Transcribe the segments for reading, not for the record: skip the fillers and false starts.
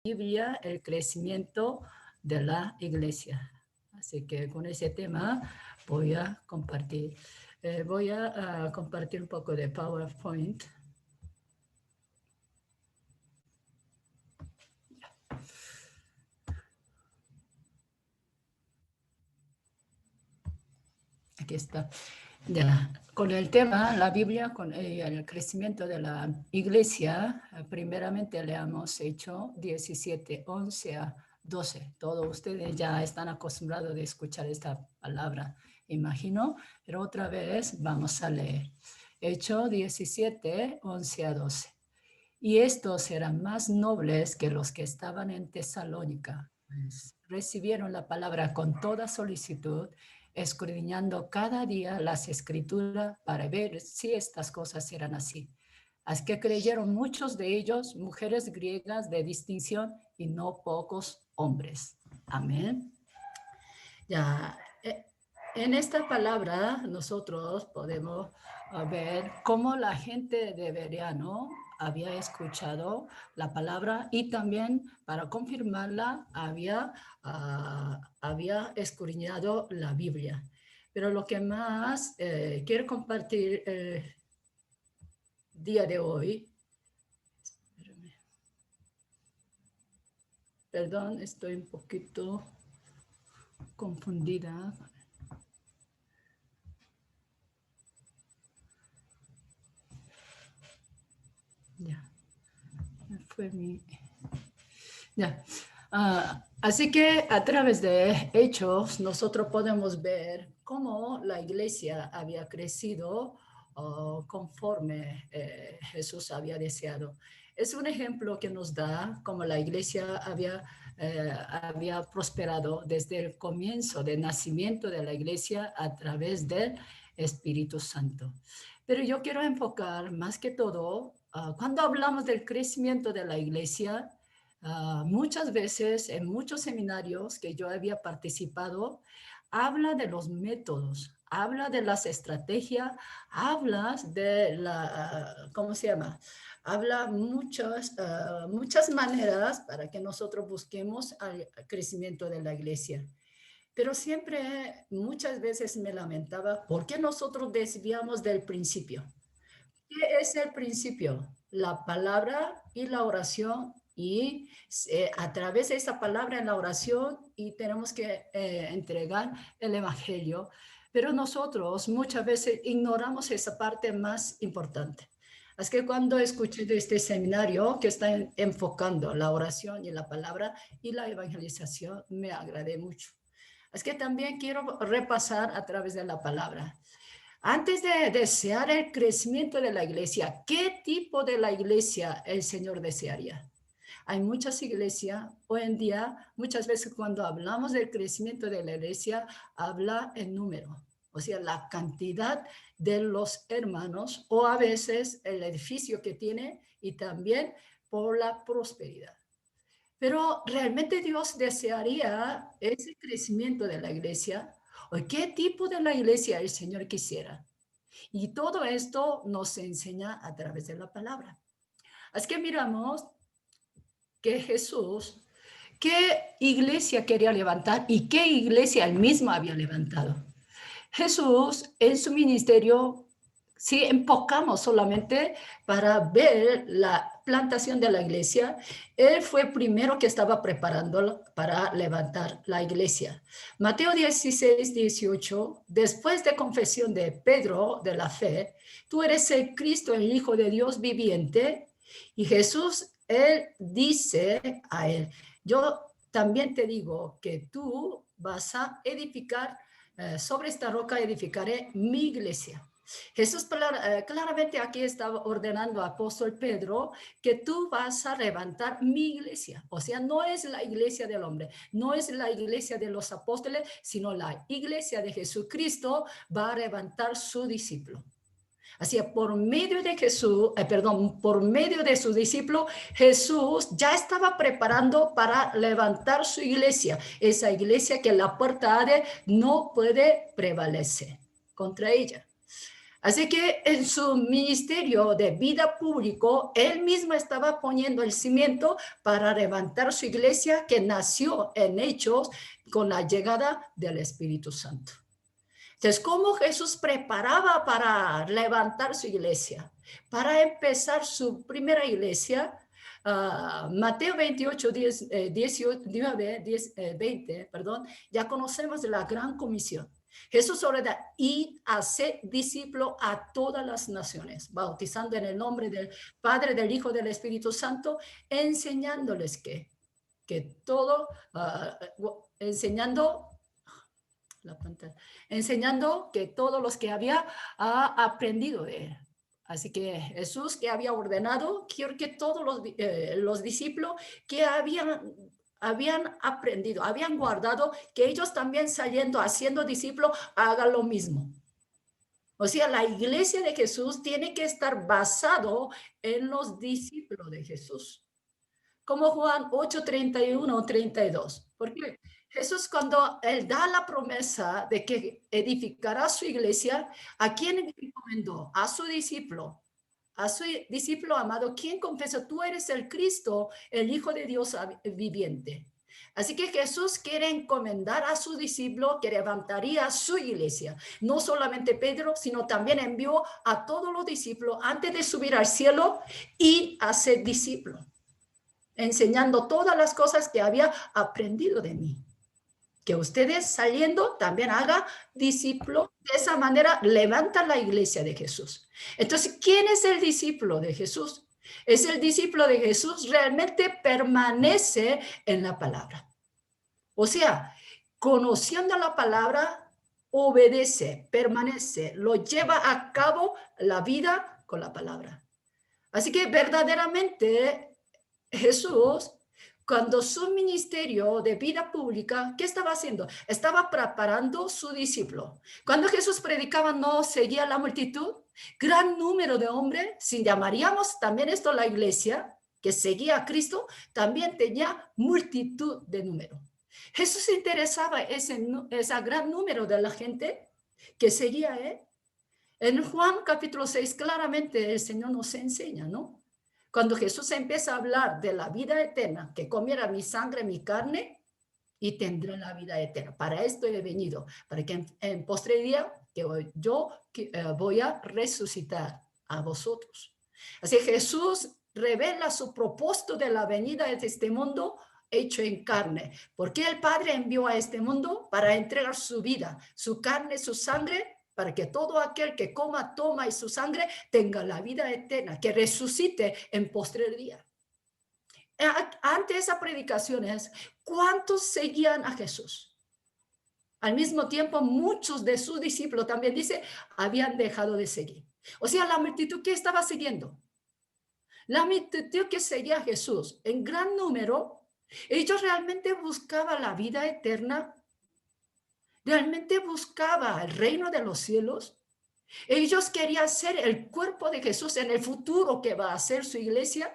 Biblia, el crecimiento de la iglesia. Así que con ese tema voy a compartir. Voy a compartir un poco de PowerPoint. Aquí está. Ya, con el tema, la Biblia, con el crecimiento de la iglesia, primeramente leamos Hechos 17, 11 a 12. Todos ustedes ya están acostumbrados de escuchar esta palabra, imagino, pero otra vez vamos a leer. Hechos 17, 11 a 12. Y estos eran más nobles que los que estaban en Tesalónica. Pues, recibieron la palabra con toda solicitud, escudriñando cada día las escrituras para ver si estas cosas eran así. Así que creyeron muchos de ellos, mujeres griegas de distinción y no pocos hombres. Amén. Ya, en esta palabra nosotros podemos ver cómo la gente de Bereano había escuchado la palabra y también para confirmarla había escudriñado la Biblia. Pero lo que más quiero compartir día de hoy, perdón, estoy un poquito confundida. Ya, fue mi... Ya. Así que a través de hechos nosotros podemos ver cómo la iglesia había crecido conforme Jesús había deseado. Es un ejemplo que nos da cómo la iglesia había prosperado desde el comienzo del nacimiento de la iglesia a través del Espíritu Santo. Pero yo quiero enfocar más que todo, cuando hablamos del crecimiento de la iglesia, muchas veces en muchos seminarios que yo había participado, habla de los métodos, habla de las estrategias, habla de la, ¿cómo se llama? Habla muchas maneras para que nosotros busquemos el crecimiento de la iglesia. Pero siempre, muchas veces me lamentaba, ¿por qué nosotros desviamos del principio? ¿Qué es el principio? La palabra y la oración y a través de esa palabra en la oración y tenemos que entregar el evangelio. Pero nosotros muchas veces ignoramos esa parte más importante. Así que cuando escuché de este seminario que está enfocando la oración y la palabra y la evangelización, me agradé mucho. Así que también quiero repasar a través de la palabra. Antes de desear el crecimiento de la iglesia, ¿qué tipo de la iglesia el Señor desearía? Hay muchas iglesias, hoy en día, muchas veces cuando hablamos del crecimiento de la iglesia, habla en número, o sea, la cantidad de los hermanos o a veces el edificio que tiene y también por la prosperidad. Pero realmente Dios desearía ese crecimiento de la iglesia. ¿O qué tipo de la iglesia el Señor quisiera? Y todo esto nos enseña a través de la palabra. Así que miramos que Jesús, qué iglesia quería levantar y qué iglesia él mismo había levantado. Jesús en su ministerio, si enfocamos solamente para ver la plantación de la iglesia, él fue primero que estaba preparando para levantar la iglesia. Mateo 16, 18, después de confesión de Pedro de la fe, tú eres el Cristo, el Hijo de Dios viviente, y Jesús, él dice a él, yo también te digo que tú vas a edificar sobre esta roca edificaré mi iglesia. Jesús claramente aquí estaba ordenando al apóstol Pedro que tú vas a levantar mi iglesia. O sea, no es la iglesia del hombre, no es la iglesia de los apóstoles, sino la iglesia de Jesucristo va a levantar su discípulo. Así que por medio de Jesús, por medio de su discípulo, Jesús ya estaba preparando para levantar su iglesia, esa iglesia que la puerta de no puede prevalecer contra ella. Así que en su ministerio de vida público, él mismo estaba poniendo el cimiento para levantar su iglesia que nació en Hechos con la llegada del Espíritu Santo. Entonces, ¿cómo Jesús preparaba para levantar su iglesia? Para empezar su primera iglesia, Mateo 28, 20, perdón, ya conocemos la gran comisión. Jesús ordena, id a ser discípulo a todas las naciones, bautizando en el nombre del Padre, del Hijo, del Espíritu Santo, enseñándoles que todo, enseñando la pantalla, enseñando que todos los que había aprendido de él. Así que Jesús que había ordenado, quiero que todos los discípulos que habían aprendido, habían guardado, que ellos también saliendo, haciendo discípulos, hagan lo mismo. O sea, la iglesia de Jesús tiene que estar basado en los discípulos de Jesús. Como Juan 8, 31, 32. ¿Por qué? Jesús cuando él da la promesa de que edificará su iglesia, ¿a quién encomendó? A su discípulo amado, ¿quién confesó? Tú eres el Cristo, el Hijo de Dios viviente. Así que Jesús quiere encomendar a su discípulo que levantaría su iglesia. No solamente Pedro, sino también envió a todos los discípulos antes de subir al cielo y a ser discípulos, enseñando todas las cosas que había aprendido de mí. Que ustedes saliendo también hagan discípulo. De esa manera levantan la iglesia de Jesús. Entonces, ¿quién es el discípulo de Jesús? Es el discípulo de Jesús realmente permanece en la palabra. O sea, conociendo la palabra, obedece, permanece, lo lleva a cabo la vida con la palabra. Así que verdaderamente Jesús, cuando su ministerio de vida pública, ¿qué estaba haciendo? Estaba preparando su discípulo. Cuando Jesús predicaba, no seguía la multitud. Gran número de hombres, si llamaríamos también esto la iglesia, que seguía a Cristo, también tenía multitud de número. Jesús interesaba ese gran número de la gente que seguía a él. En Juan capítulo 6, claramente el Señor nos enseña, ¿no? Cuando Jesús empieza a hablar de la vida eterna, que comiera mi sangre, mi carne, y tendrá la vida eterna. Para esto he venido, para que en postre día que yo voy a resucitar a vosotros. Así que Jesús revela su propósito de la venida de este mundo hecho en carne. Porque el Padre envió a este mundo para entregar su vida, su carne, su sangre, para que todo aquel que coma, toma y su sangre tenga la vida eterna, que resucite en postrer día. Ante esas predicaciones, ¿cuántos seguían a Jesús? Al mismo tiempo, muchos de sus discípulos, también dice, habían dejado de seguir. O sea, la multitud que estaba siguiendo, la multitud que seguía a Jesús en gran número, ellos realmente buscaban la vida eterna, realmente buscaban el reino de los cielos. Ellos querían ser el cuerpo de Jesús en el futuro que va a ser su iglesia,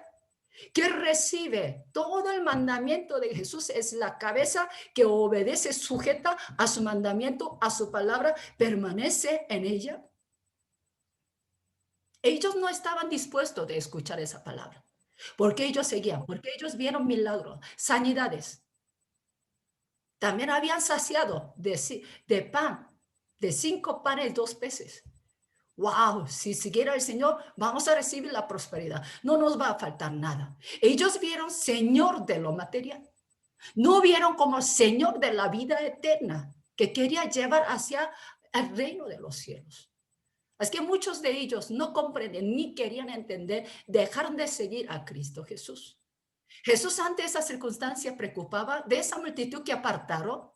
que recibe todo el mandamiento de Jesús, es la cabeza que obedece, sujeta a su mandamiento, a su palabra, permanece en ella. Ellos no estaban dispuestos de escuchar esa palabra, porque ellos seguían, porque ellos vieron milagros, sanidades. También habían saciado de pan, de 5 panes y 2 peces. Wow, si siguiera el Señor, vamos a recibir la prosperidad. No nos va a faltar nada. Ellos vieron Señor de lo material. No vieron como Señor de la vida eterna que quería llevar hacia el reino de los cielos. Es que muchos de ellos no comprenden ni querían entender, dejaron de seguir a Cristo Jesús. Jesús ante esa circunstancia preocupaba de esa multitud que apartaron.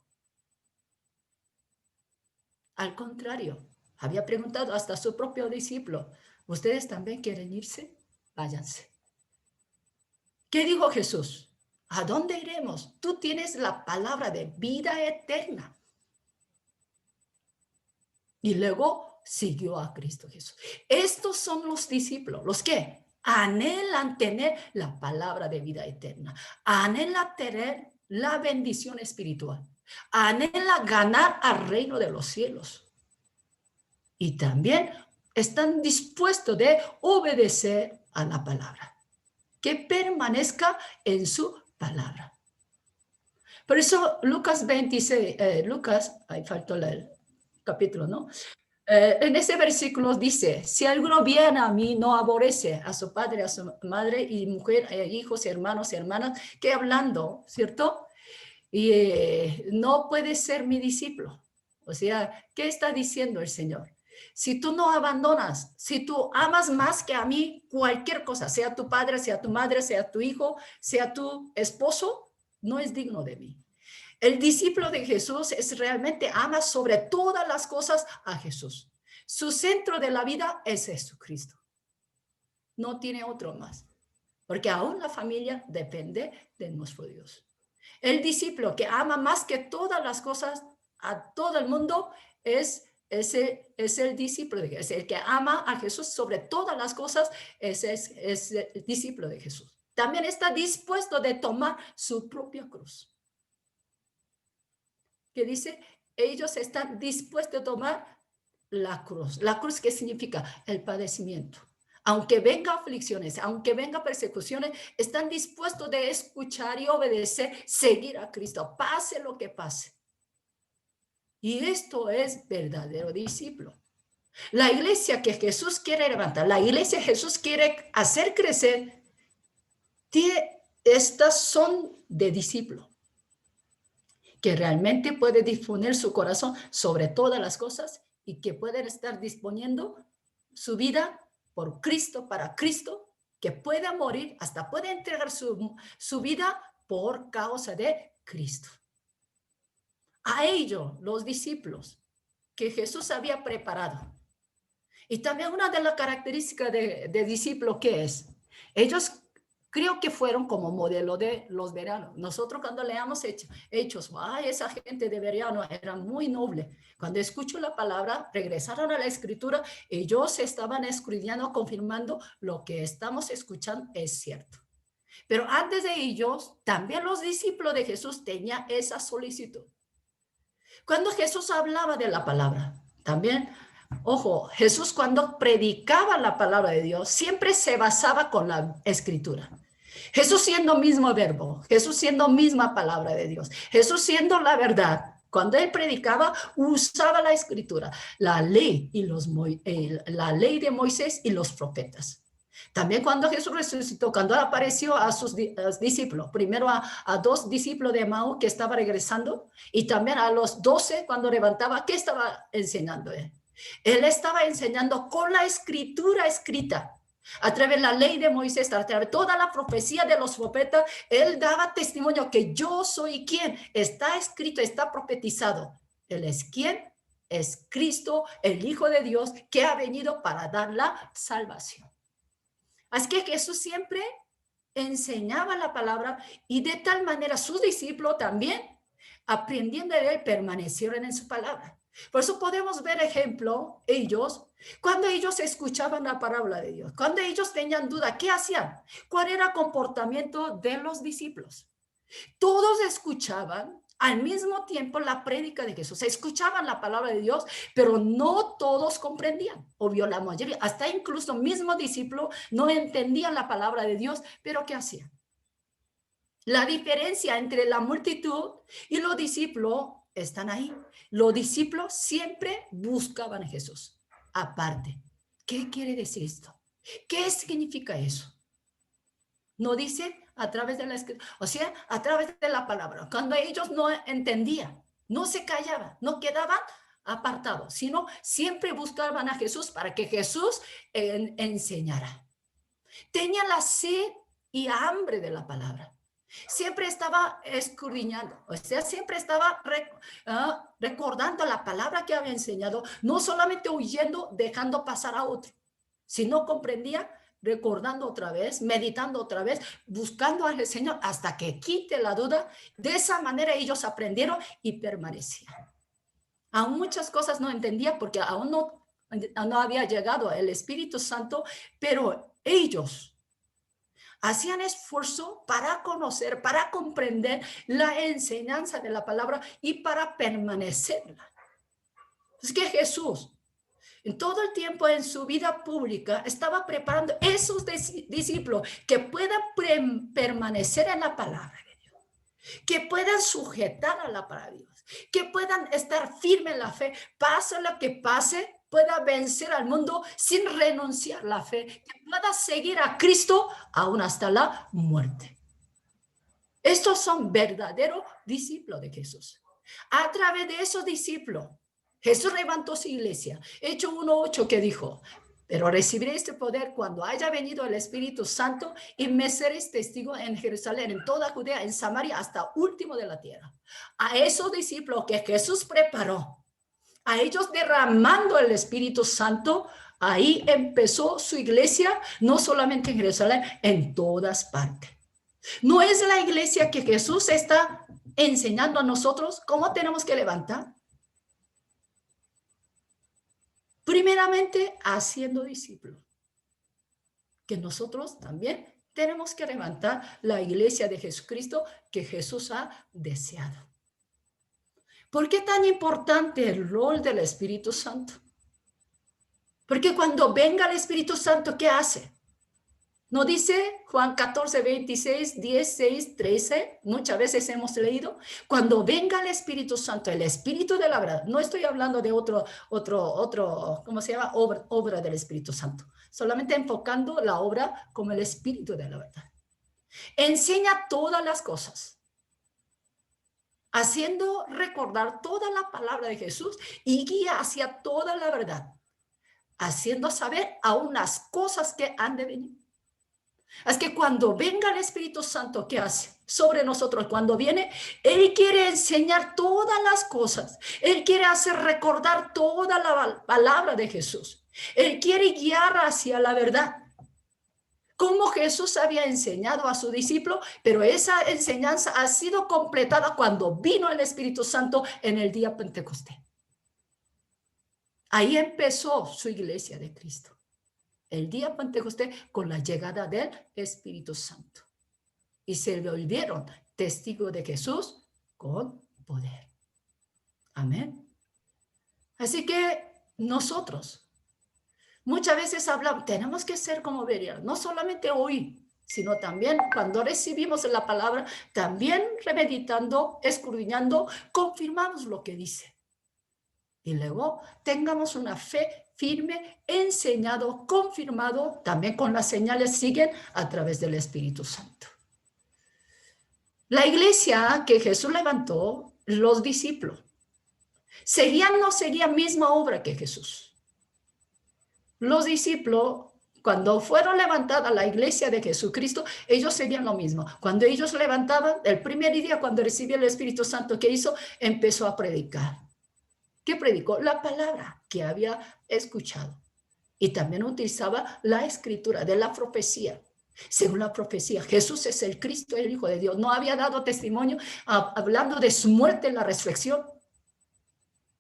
Al contrario, había preguntado hasta a su propio discípulo, ¿ustedes también quieren irse? Váyanse. ¿Qué dijo Jesús? ¿A dónde iremos? Tú tienes la palabra de vida eterna. Y luego siguió a Cristo Jesús. Estos son los discípulos, los que anhelan tener la palabra de vida eterna, anhelan tener la bendición espiritual, anhelan ganar al reino de los cielos. Y también están dispuestos de obedecer a la palabra, que permanezca en su palabra. Por eso Lucas 26, ahí faltó el capítulo, ¿no? En ese versículo dice, si alguno viene a mí, no aborrece a su padre, a su madre y mujer, hijos, hermanos y hermanas, que hablando, ¿cierto? Y no puede ser mi discípulo. O sea, ¿qué está diciendo el Señor? Si tú no abandonas, si tú amas más que a mí cualquier cosa, sea tu padre, sea tu madre, sea tu hijo, sea tu esposo, no es digno de mí. El discípulo de Jesús es realmente ama sobre todas las cosas a Jesús. Su centro de la vida es Jesucristo. No tiene otro más, porque aún la familia depende de nuestro Dios. El discípulo que ama más que todas las cosas a todo el mundo es el discípulo de Jesús. El que ama a Jesús sobre todas las cosas es el discípulo de Jesús. También está dispuesto de tomar su propia cruz. Que dice, ellos están dispuestos a tomar la cruz. La cruz, ¿qué significa? El padecimiento. Aunque venga aflicciones, aunque venga persecuciones, están dispuestos de escuchar y obedecer, seguir a Cristo, pase lo que pase. Y esto es verdadero discípulo. La iglesia que Jesús quiere levantar, la iglesia que Jesús quiere hacer crecer, estas son de discípulo, que realmente puede disponer su corazón sobre todas las cosas y que pueden estar disponiendo su vida por Cristo, para Cristo, que pueda morir, hasta puede entregar su vida por causa de Cristo. A ellos, los discípulos, que Jesús había preparado. Y también una de las características de discípulos, ¿qué es? Ellos creo que fueron como modelo de los veranos. Nosotros cuando leamos hechos, ay, esa gente de verano era muy noble. Cuando escucho la palabra, regresaron a la escritura, ellos estaban escribiendo, confirmando lo que estamos escuchando es cierto. Pero antes de ellos, también los discípulos de Jesús tenían esa solicitud. Cuando Jesús hablaba de la palabra, también, ojo, Jesús cuando predicaba la palabra de Dios, siempre se basaba con la escritura. Jesús siendo mismo verbo, Jesús siendo misma palabra de Dios, Jesús siendo la verdad. Cuando él predicaba, usaba la escritura, la ley la ley de Moisés y los profetas. También cuando Jesús resucitó, cuando apareció a sus discípulos, primero a 2 discípulos de Emaús que estaba regresando, y también a los 12 cuando levantaba, ¿qué estaba enseñando él? Él estaba enseñando con la escritura escrita, a través de la ley de Moisés, a través de toda la profecía de los profetas, él daba testimonio que yo soy quien, está escrito, está profetizado. Él es quien, es Cristo, el Hijo de Dios, que ha venido para dar la salvación. Así que Jesús siempre enseñaba la palabra y de tal manera sus discípulos también, aprendiendo de él, permanecieron en su palabra. Por eso podemos ver ejemplo, cuando ellos escuchaban la palabra de Dios, cuando ellos tenían duda, ¿qué hacían? ¿Cuál era el comportamiento de los discípulos? Todos escuchaban al mismo tiempo la prédica de Jesús, escuchaban la palabra de Dios, pero no todos comprendían, obvio la mayoría, hasta incluso mismo discípulo no entendían la palabra de Dios, pero ¿qué hacían? La diferencia entre la multitud y los discípulos están ahí. Los discípulos siempre buscaban a Jesús. Aparte, ¿qué quiere decir esto? ¿Qué significa eso? No dice a través de la escritura, o sea, a través de la palabra. Cuando ellos no entendían, no se callaban, no quedaban apartados, sino siempre buscaban a Jesús para que Jesús enseñara. Tenían la sed y hambre de la palabra. Siempre estaba escudriñando, o sea, siempre estaba recordando la palabra que había enseñado, no solamente huyendo, dejando pasar a otro. Si no comprendía, recordando otra vez, meditando otra vez, buscando al Señor hasta que quite la duda. De esa manera ellos aprendieron y permanecían. Aún muchas cosas no entendía porque aún no había llegado el Espíritu Santo, pero ellos hacían esfuerzo para conocer, para comprender la enseñanza de la palabra y para permanecerla. Es que Jesús En todo el tiempo en su vida pública estaba preparando esos discípulos que puedan permanecer en la palabra de Dios, que puedan sujetar a la palabra de Dios, que puedan estar firmes en la fe, pase lo que pase, pueda vencer al mundo sin renunciar a la fe, que pueda seguir a Cristo aún hasta la muerte. Estos son verdaderos discípulos de Jesús. A través de esos discípulos, Jesús levantó su iglesia. Hechos 1:8 que dijo, pero recibiréis este poder cuando haya venido el Espíritu Santo y me seréis testigos en Jerusalén, en toda Judea, en Samaria, hasta último de la tierra. A esos discípulos que Jesús preparó, a ellos derramando el Espíritu Santo, ahí empezó su iglesia, no solamente en Jerusalén, en todas partes. No es la iglesia que Jesús está enseñando a nosotros cómo tenemos que levantar. Primeramente, haciendo discípulos. Que nosotros también tenemos que levantar la iglesia de Jesucristo que Jesús ha deseado. ¿Por qué tan importante el rol del Espíritu Santo? Porque cuando venga el Espíritu Santo, ¿qué hace? ¿No dice Juan 14, 26, 10, 6, 13? Muchas veces hemos leído. Cuando venga el Espíritu Santo, el Espíritu de la verdad. No estoy hablando de otro, ¿cómo se llama? Obra del Espíritu Santo. Solamente enfocando la obra como el Espíritu de la verdad. Enseña todas las cosas. Haciendo recordar toda la palabra de Jesús y guía hacia toda la verdad. Haciendo saber aún las cosas que han de venir. Es que cuando venga el Espíritu Santo, ¿qué hace? Sobre nosotros, cuando viene, Él quiere enseñar todas las cosas. Él quiere hacer recordar toda la palabra de Jesús. Él quiere guiar hacia la verdad. Como Jesús había enseñado a su discípulo, pero esa enseñanza ha sido completada cuando vino el Espíritu Santo en el día Pentecostés. Ahí empezó su iglesia de Cristo. El día Pentecostés con la llegada del Espíritu Santo. Y se volvieron testigos de Jesús con poder. Amén. Así que nosotros muchas veces hablamos, tenemos que ser como Berea, no solamente hoy, sino también cuando recibimos la palabra, también remeditando, escudriñando, confirmamos lo que dice. Y luego tengamos una fe firme, enseñado, confirmado, también con las señales siguen a través del Espíritu Santo. La iglesia que Jesús levantó, los discípulos, no seguían misma obra que Jesús. Los discípulos, cuando fueron levantada la iglesia de Jesucristo, ellos seguían lo mismo. Cuando ellos levantaban, el primer día cuando recibió el Espíritu Santo, ¿qué hizo? Empezó a predicar. ¿Qué predicó? La palabra que había escuchado. Y también utilizaba la escritura de la profecía. Según la profecía, Jesús es el Cristo, el Hijo de Dios. No había dado testimonio hablando de su muerte en la resurrección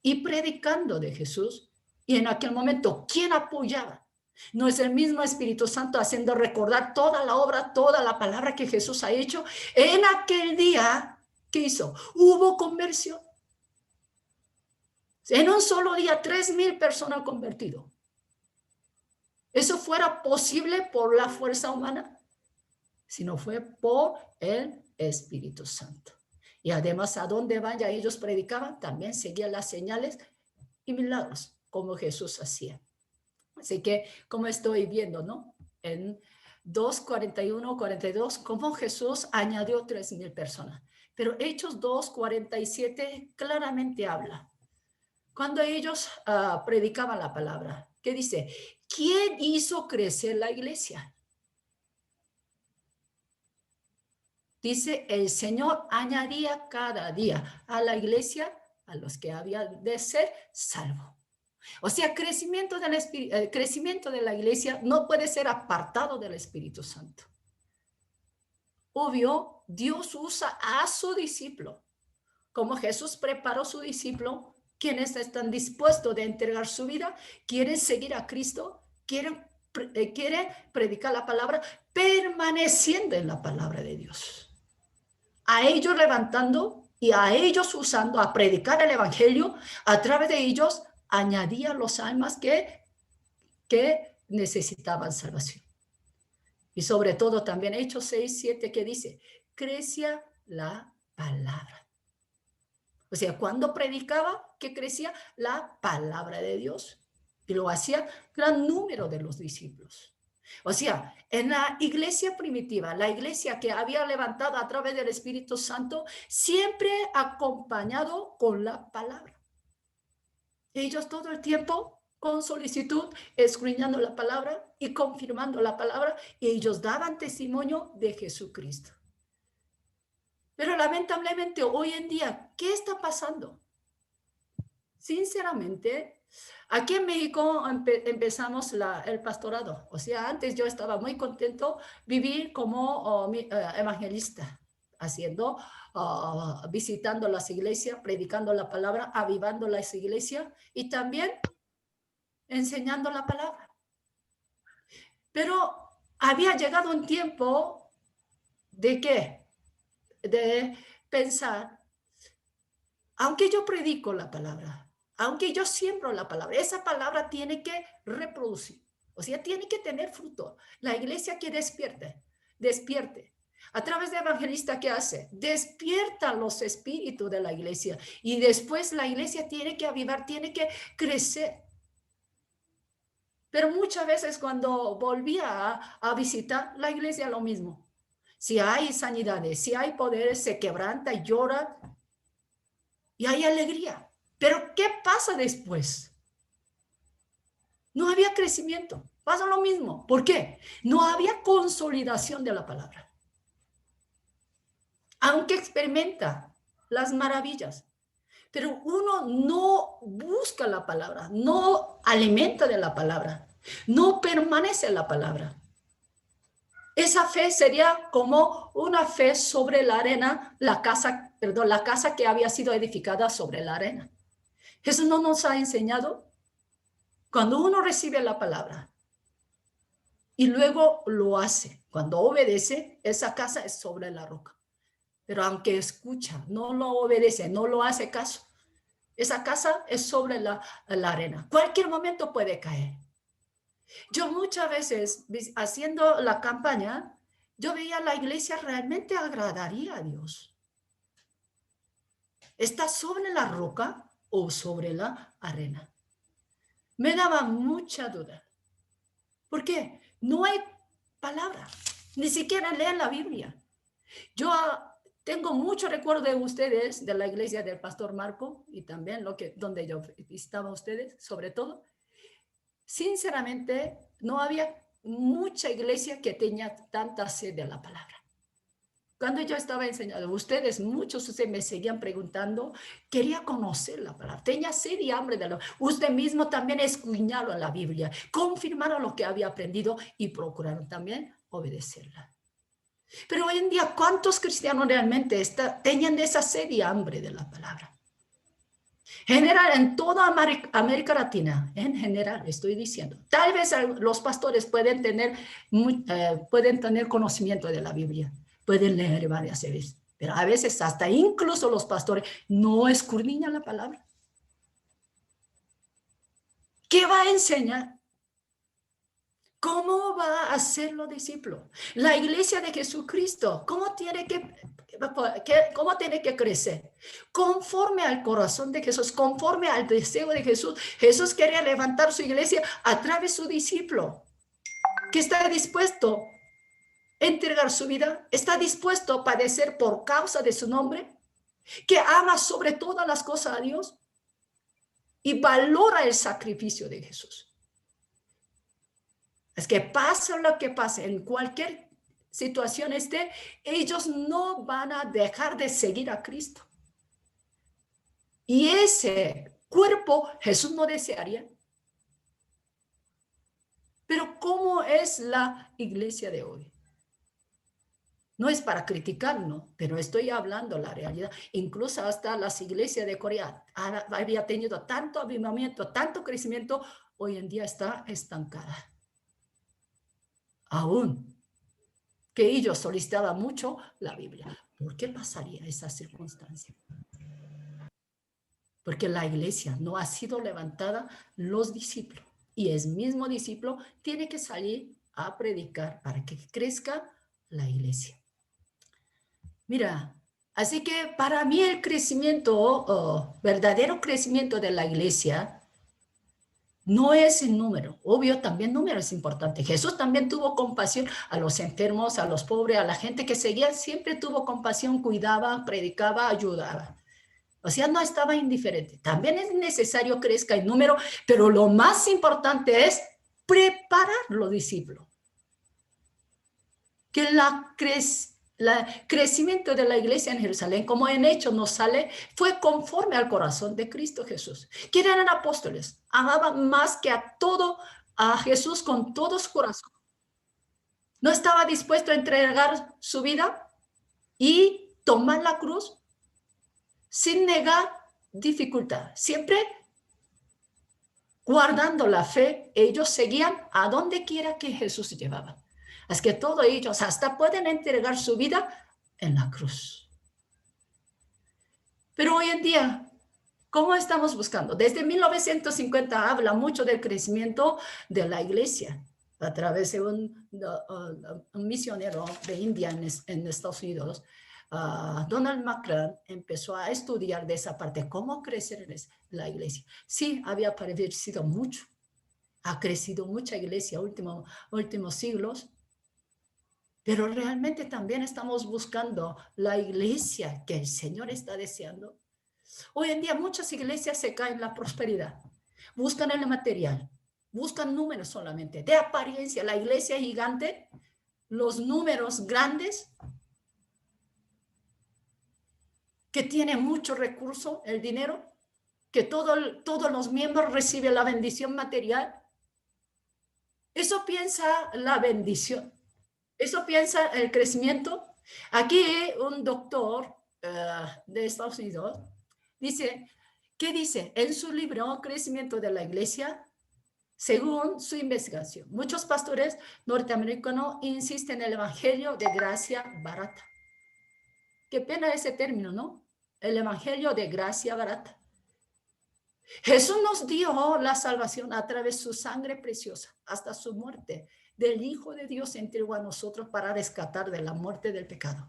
y predicando de Jesús. Y en aquel momento, ¿quién apoyaba? No es el mismo Espíritu Santo haciendo recordar toda la obra, toda la palabra que Jesús ha hecho. En aquel día, ¿qué hizo? Hubo conversión. En un solo día, 3,000 personas convertidas. ¿Eso fuera posible por la fuerza humana? Sino fue por el Espíritu Santo. Y además, a donde vaya ellos predicaban, también seguían las señales y milagros, como Jesús hacía. Así que, como estoy viendo, ¿no? En 2:41, 42, como Jesús añadió 3,000 personas. Pero Hechos 2:47 claramente habla. Cuando ellos predicaban la palabra, ¿qué dice? ¿Quién hizo crecer la iglesia? Dice, el Señor añadía cada día a la iglesia a los que habían de ser salvos. O sea, crecimiento de la iglesia no puede ser apartado del Espíritu Santo. Obvio, Dios usa a su discípulo. Como Jesús preparó a su discípulo, quienes están dispuestos de entregar su vida, quieren seguir a Cristo, quieren predicar la palabra, permaneciendo en la palabra de Dios. A ellos levantando y a ellos usando a predicar el evangelio, a través de ellos añadía los almas que necesitaban salvación. Y sobre todo también Hechos 6, 7, que dice, crecía la palabra. O sea, cuando predicaba, que crecía la palabra de Dios. Y lo hacía gran número de los discípulos. O sea, en la iglesia primitiva, la iglesia que había levantado a través del Espíritu Santo, siempre acompañado con la palabra. Ellos todo el tiempo con solicitud, escudriñando la palabra y confirmando la palabra, y ellos daban testimonio de Jesucristo. Pero lamentablemente hoy en día, ¿qué está pasando? Sinceramente, aquí en México empezamos el pastorado. O sea, antes yo estaba muy contento vivir como evangelista, haciendo, visitando las iglesias, predicando la palabra, avivando las iglesias y también enseñando la palabra. Pero había llegado un tiempo de ¿qué? De pensar, aunque yo predico la palabra, aunque yo siembro la palabra, esa palabra tiene que reproducir, o sea, tiene que tener fruto. La iglesia que despierte. A través de evangelista, ¿qué hace? Despierta los espíritus de la iglesia y después la iglesia tiene que avivar, tiene que crecer. Pero muchas veces cuando volvía a visitar la iglesia, lo mismo. Si hay sanidades, si hay poderes, se quebranta y llora y hay alegría. Pero ¿qué pasa después? No había crecimiento. Pasa lo mismo. ¿Por qué? No había consolidación de la palabra. Aunque experimenta las maravillas, pero uno no busca la palabra, no alimenta de la palabra, no permanece en la palabra. Esa fe sería como una fe sobre la arena, la casa que había sido edificada sobre la arena. Jesús no nos ha enseñado cuando uno recibe la palabra y luego lo hace, cuando obedece, esa casa es sobre la roca. Pero aunque escucha, no lo obedece, no lo hace caso, esa casa es sobre la arena. Cualquier momento puede caer. Yo muchas veces, haciendo la campaña, yo veía la iglesia realmente agradaría a Dios. ¿Está sobre la roca o sobre la arena? Me daba mucha duda. ¿Por qué? No hay palabra. Ni siquiera leen la Biblia. Yo tengo mucho recuerdo de ustedes, de la iglesia del pastor Marco, y también donde yo visitaba a ustedes, sobre todo. Sinceramente, no había mucha iglesia que tenía tanta sed de la palabra. Cuando yo estaba enseñando, muchos de ustedes me seguían preguntando, quería conocer la palabra, tenía sed y hambre de la palabra. Usted mismo también escudriñaron la Biblia, confirmaron lo que había aprendido y procuraron también obedecerla. Pero hoy en día, ¿cuántos cristianos realmente tenían esa sed y hambre de la palabra? General, en toda América Latina, en general, estoy diciendo, tal vez los pastores pueden tener conocimiento de la Biblia, pueden leer varias veces, pero a veces hasta incluso los pastores no escudriñan la palabra. ¿Qué va a enseñar? ¿Cómo va a hacerlo discípulo? La iglesia de Jesucristo, ¿cómo tiene que crecer? Conforme al corazón de Jesús, conforme al deseo de Jesús. Jesús quería levantar su iglesia a través de su discípulo, que está dispuesto a entregar su vida, está dispuesto a padecer por causa de su nombre, que ama sobre todas las cosas a Dios y valora el sacrificio de Jesús. Es que pase lo que pase, en cualquier situación ellos no van a dejar de seguir a Cristo. Y ese cuerpo Jesús no desearía. Pero ¿cómo es la iglesia de hoy? No es para criticar, ¿no? Pero estoy hablando la realidad. Incluso hasta las iglesias de Corea había tenido tanto avivamiento, tanto crecimiento, hoy en día está estancada. Aún que ellos solicitaban mucho la Biblia. ¿Por qué pasaría esa circunstancia? porque la iglesia no ha sido levantada, los discípulos. Y el mismo discípulo tiene que salir a predicar para que crezca la iglesia. Mira, así que para mí el crecimiento, verdadero crecimiento de la iglesia, no es el número. Obvio, también número es importante. Jesús también tuvo compasión a los enfermos, a los pobres, a la gente que seguía. Siempre tuvo compasión, cuidaba, predicaba, ayudaba. O sea, no estaba indiferente. También es necesario que crezca el número, pero lo más importante es preparar los discípulos. Que el crecimiento de la iglesia en Jerusalén, como en Hechos nos sale, fue conforme al corazón de Cristo Jesús. ¿Quiénes eran apóstoles? Amaban más que a todo a Jesús con todo su corazón. No estaba dispuesto a entregar su vida y tomar la cruz sin negar dificultad. Siempre guardando la fe, ellos seguían a donde quiera que Jesús llevaba. Así que todos ellos hasta pueden entregar su vida en la cruz. Pero hoy en día, ¿cómo estamos buscando? Desde 1950 habla mucho del crecimiento de la iglesia a través de un misionero de India en Estados Unidos. Donald Macron empezó a estudiar de esa parte, cómo crecer en la iglesia. Sí, había aparecido mucho, ha crecido mucha iglesia últimos siglos, pero realmente también estamos buscando la iglesia que el Señor está deseando. Hoy en día muchas iglesias se caen en la prosperidad, buscan el material, buscan números solamente, de apariencia, la iglesia gigante, los números grandes, que tiene mucho recurso, el dinero, que todos los miembros reciben la bendición material. Eso piensa la bendición, eso piensa el crecimiento. Aquí un doctor de Estados Unidos dice, ¿qué dice? En su libro Crecimiento de la Iglesia, según su investigación, muchos pastores norteamericanos insisten en el evangelio de gracia barata. Qué pena ese término, ¿no? El evangelio de gracia barata. Jesús nos dio la salvación a través de su sangre preciosa, hasta su muerte. Del Hijo de Dios se entregó a nosotros para rescatar de la muerte del pecado.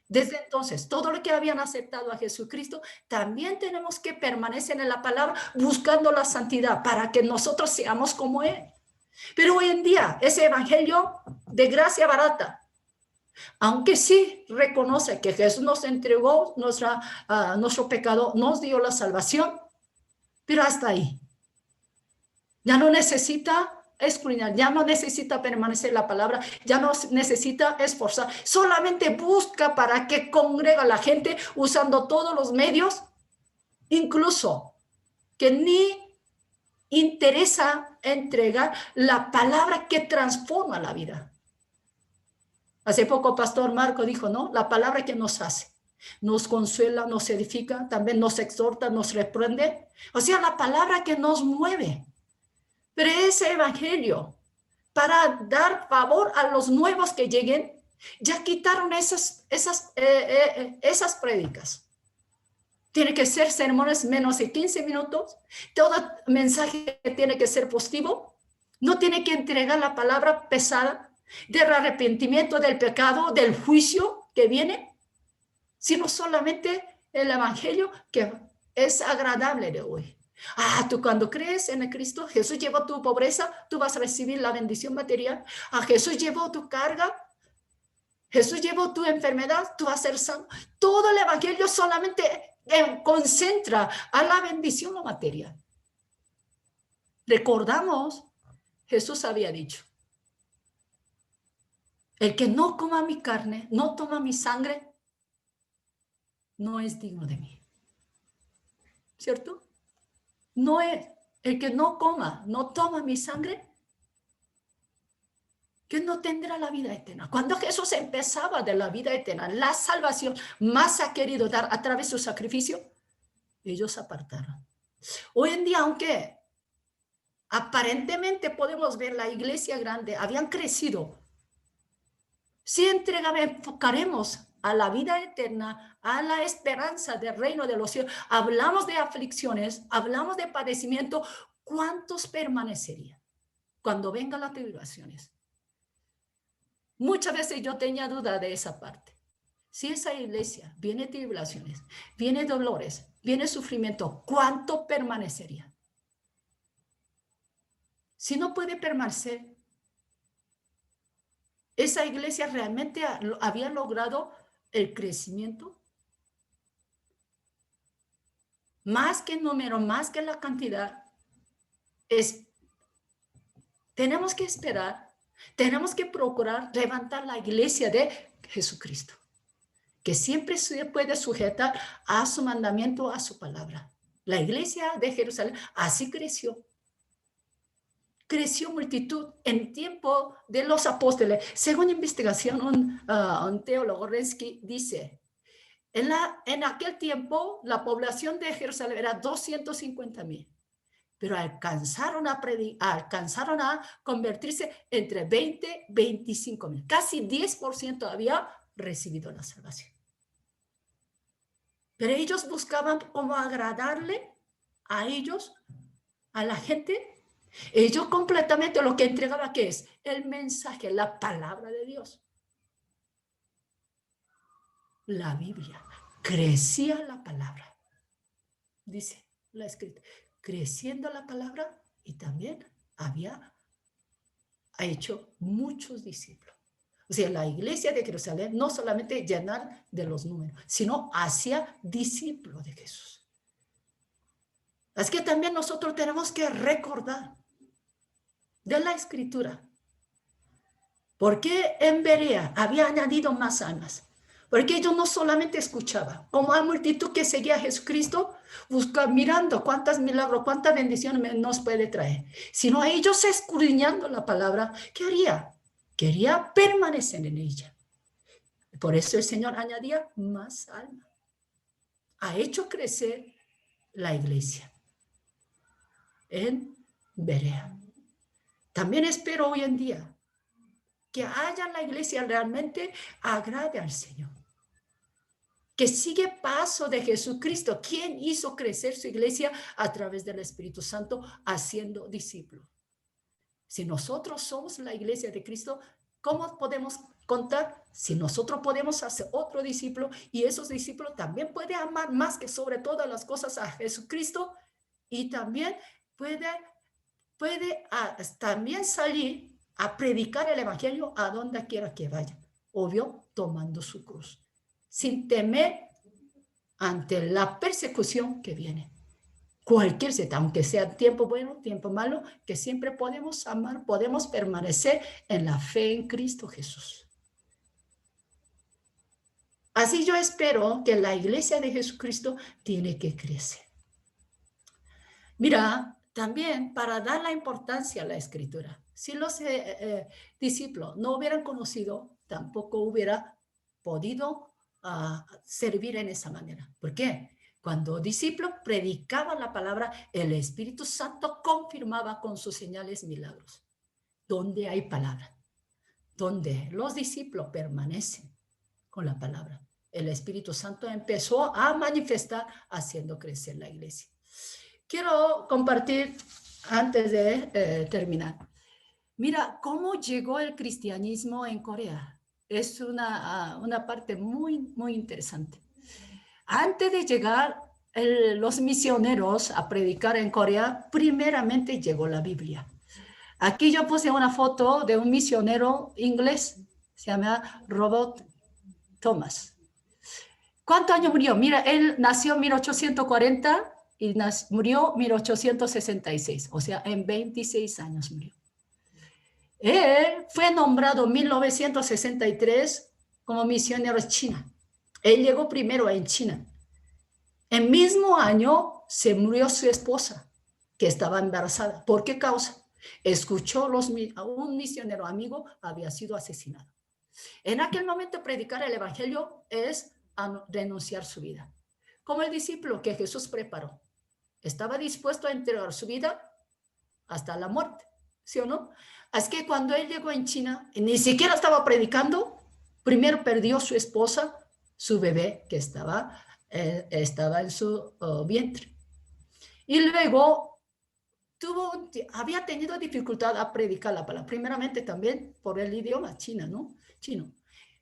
Desde entonces, todo lo que habían aceptado a Jesucristo, también tenemos que permanecer en la palabra buscando la santidad para que nosotros seamos como Él. Pero hoy en día, ese evangelio de gracia barata, aunque sí reconoce que Jesús nos entregó nuestro pecado, nos dio la salvación, pero hasta ahí. Ya no necesita escudriñar, ya no necesita permanecer la palabra, ya no necesita esforzar, solamente busca para que congrega a la gente usando todos los medios, incluso que ni interesa entregar la palabra que transforma la vida. Hace poco Pastor Marco dijo, ¿no? La palabra que nos hace, nos consuela, nos edifica, también nos exhorta, nos reprende. O sea, la palabra que nos mueve. Pero ese evangelio, para dar favor a los nuevos que lleguen, ya quitaron esas prédicas. Tiene que ser sermones menos de 15 minutos. Todo mensaje tiene que ser positivo. No tiene que entregar la palabra pesada del arrepentimiento del pecado, del juicio que viene, sino solamente el evangelio que es agradable de hoy. Tú cuando crees en el Cristo, Jesús llevó tu pobreza, tú vas a recibir la bendición material. Jesús llevó tu carga, Jesús llevó tu enfermedad, tú vas a ser sano. Todo el evangelio solamente concentra a la bendición material. Recordamos, Jesús había dicho, el que no coma mi carne, no toma mi sangre, no es digno de mí. ¿Cierto? No es el que no coma, no toma mi sangre, que no tendrá la vida eterna. Cuando Jesús empezaba de la vida eterna, la salvación más ha querido dar a través de su sacrificio, ellos apartaron. Hoy en día, aunque aparentemente podemos ver la iglesia grande, habían crecido, si enfocaremos a la vida eterna, a la esperanza del reino de los cielos, hablamos de aflicciones, hablamos de padecimiento, ¿cuántos permanecerían cuando vengan las tribulaciones? Muchas veces yo tenía duda de esa parte. Si esa iglesia viene tribulaciones, viene dolores, viene sufrimiento, ¿cuánto permanecería? Si no puede permanecer, ¿esa iglesia realmente había logrado el crecimiento? Más que el número, más que la cantidad, tenemos que esperar, tenemos que procurar levantar la iglesia de Jesucristo, que siempre se puede sujetar a su mandamiento, a su palabra. La iglesia de Jerusalén así creció. Creció multitud en tiempo de los apóstoles. Según investigación, un teólogo, Rensky, dice, en aquel tiempo la población de Jerusalén era 250,000, pero alcanzaron a convertirse entre 20 y 25,000. Casi 10% había recibido la salvación. Pero ellos buscaban cómo agradarle a ellos, a la gente. Ellos completamente lo que entregaba, ¿qué es? El mensaje, la palabra de Dios. La Biblia. Crecía la palabra. Dice la escritura. Creciendo la palabra y también ha hecho muchos discípulos. O sea, la iglesia de Jerusalén no solamente llenar de los números, sino hacía discípulos de Jesús. Así que también nosotros tenemos que recordar de la escritura. ¿Por qué en Berea había añadido más almas? Porque ellos no solamente escuchaban, como hay multitud que seguía a Jesucristo, mirando cuántos milagros, cuántas bendiciones nos puede traer, sino a ellos escudriñando la palabra. ¿Qué haría? Quería permanecer en ella. Por eso el Señor añadía más almas. Ha hecho crecer la iglesia en Berea. También espero hoy en día que haya la iglesia realmente agrade al Señor. Que sigue paso de Jesucristo, quien hizo crecer su iglesia a través del Espíritu Santo, haciendo discípulos. Si nosotros somos la iglesia de Cristo, ¿cómo podemos contar? Si nosotros podemos hacer otro discípulo y esos discípulos también pueden amar más que sobre todas las cosas a Jesucristo y también puede también salir a predicar el evangelio a donde quiera que vaya, obvio, tomando su cruz, sin temer ante la persecución que viene. Cualquier seta, aunque sea tiempo bueno, tiempo malo, que siempre podemos amar, podemos permanecer en la fe en Cristo Jesús. Así yo espero que la iglesia de Jesucristo tiene que crecer. Mira, también para dar la importancia a la escritura. Si los discípulos no hubieran conocido, tampoco hubiera podido servir en esa manera. ¿Por qué? Cuando discípulos predicaban la palabra, el Espíritu Santo confirmaba con sus señales milagros. Donde hay palabra, donde los discípulos permanecen con la palabra, el Espíritu Santo empezó a manifestar haciendo crecer la iglesia. Quiero compartir antes de terminar. Mira, cómo llegó el cristianismo en Corea. Es una parte muy, muy interesante. Antes de llegar los misioneros a predicar en Corea, primeramente llegó la Biblia. Aquí yo puse una foto de un misionero inglés, se llama Robert Thomas. ¿Cuántos años murió? Mira, él nació en 1840 y murió en 1866, o sea, en 26 años murió. Él fue nombrado en 1963 como misionero en China. Él llegó primero en China. El mismo año se murió su esposa, que estaba embarazada. ¿Por qué causa? Escuchó a un misionero amigo había sido asesinado. En aquel momento predicar el evangelio es renunciar su vida. Como el discípulo que Jesús preparó. Estaba dispuesto a entregar su vida hasta la muerte, ¿sí o no? Así que cuando él llegó en China, ni siquiera estaba predicando, primero perdió su esposa, su bebé que estaba en su vientre. Y luego había tenido dificultad a predicar la palabra, primeramente también por el idioma chino, ¿no? Chino.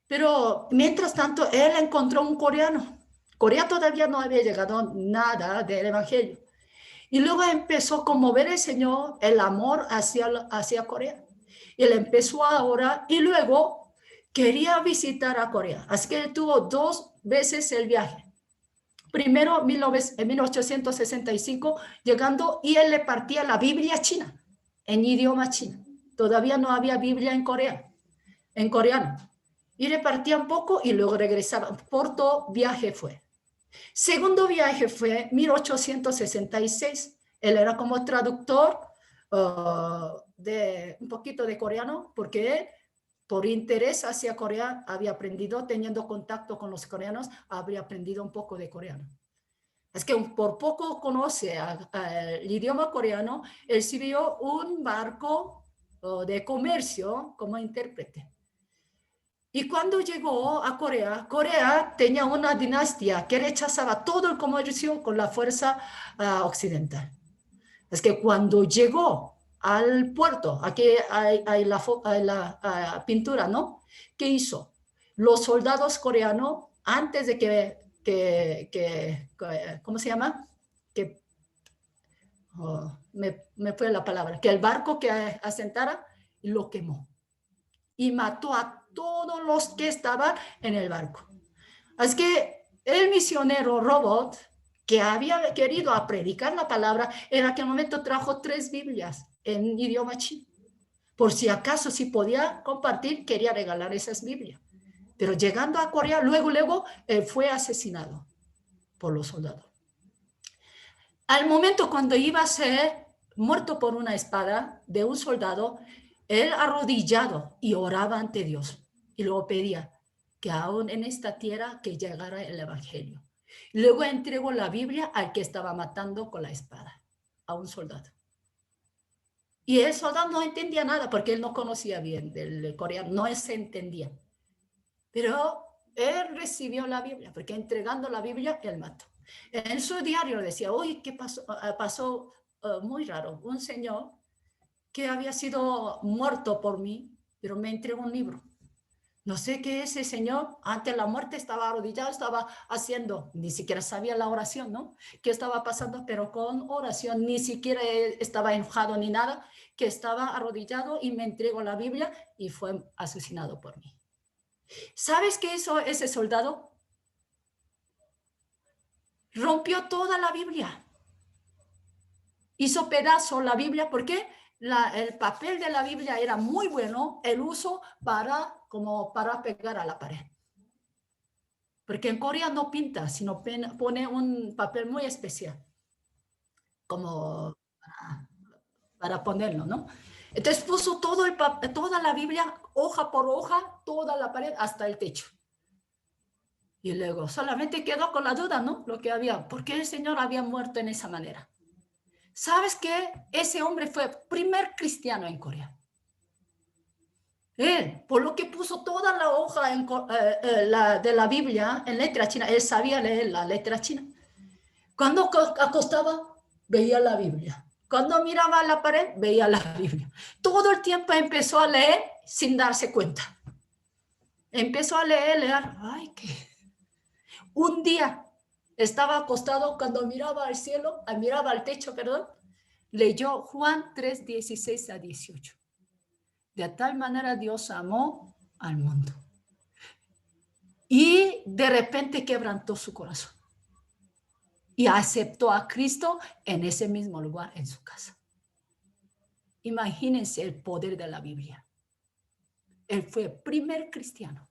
Pero mientras tanto, él encontró un coreano. Corea todavía no había llegado nada del evangelio. Y luego empezó a conmover el Señor el amor hacia Corea. Y él empezó a orar y luego quería visitar a Corea. Así que él tuvo 2 veces el viaje. Primero, en 1865, llegando y él le partía la Biblia china, en idioma chino. Todavía no había Biblia en Corea, en coreano. Y le partía un poco y luego regresaba. Por todo viaje fue. Segundo viaje fue 1866. Él era como traductor de un poquito de coreano, porque él, por interés hacia Corea, había aprendido, teniendo contacto con los coreanos, habría aprendido un poco de coreano. Es que por poco conoce el idioma coreano, él sirvió un barco de comercio como intérprete. Y cuando llegó a Corea, Corea tenía una dinastía que rechazaba todo el comercio con la fuerza occidental. Es que cuando llegó al puerto, aquí hay la pintura, ¿no? ¿Qué hizo? Los soldados coreanos, antes de ¿cómo se llama? Que me fue la palabra, que el barco que asentara lo quemó y mató a todos los que estaban en el barco. Así que el misionero Robot, que había querido predicar la palabra, en aquel momento trajo 3 Biblias en idioma chino. Por si acaso, si podía compartir, quería regalar esas Biblias. Pero llegando a Corea, luego fue asesinado por los soldados. Al momento cuando iba a ser muerto por una espada de un soldado, él arrodillado y oraba ante Dios y luego pedía que aún en esta tierra que llegara el evangelio. Luego entregó la Biblia al que estaba matando con la espada, a un soldado. Y el soldado no entendía nada porque él no conocía bien del coreano, no se entendía. Pero él recibió la Biblia, porque entregando la Biblia, él mató. En su diario decía, oye, ¿qué pasó? Pasó muy raro. Un señor que había sido muerto por mí, pero me entregó un libro. No sé qué ese señor, ante la muerte estaba arrodillado, estaba haciendo, ni siquiera sabía la oración, ¿no? ¿Qué estaba pasando? Pero con oración, ni siquiera estaba enojado ni nada, que estaba arrodillado y me entregó la Biblia y fue asesinado por mí. ¿Sabes qué hizo ese soldado? Rompió toda la Biblia. Hizo pedazo la Biblia porque el papel de la Biblia era muy bueno, el uso como para pegar a la pared. Porque en Corea no pinta, sino pone un papel muy especial, como para ponerlo, ¿no? Entonces puso toda la Biblia, hoja por hoja, toda la pared hasta el techo. Y luego solamente quedó con la duda, ¿no? Lo que había, ¿por qué el Señor había muerto en esa manera? ¿Sabes qué? Ese hombre fue el primer cristiano en Corea. Él, por lo que puso toda la hoja de la Biblia en letra china, él sabía leer la letra china. Cuando acostaba, veía la Biblia. Cuando miraba a la pared, veía la Biblia. Todo el tiempo empezó a leer sin darse cuenta. Empezó a leer. Ay, qué. Un día estaba acostado cuando miraba al cielo, miraba al techo, perdón, leyó Juan 3, 16 a 18. De tal manera Dios amó al mundo. Y de repente quebrantó su corazón. Y aceptó a Cristo en ese mismo lugar, en su casa. Imagínense el poder de la Biblia. Él fue el primer cristiano.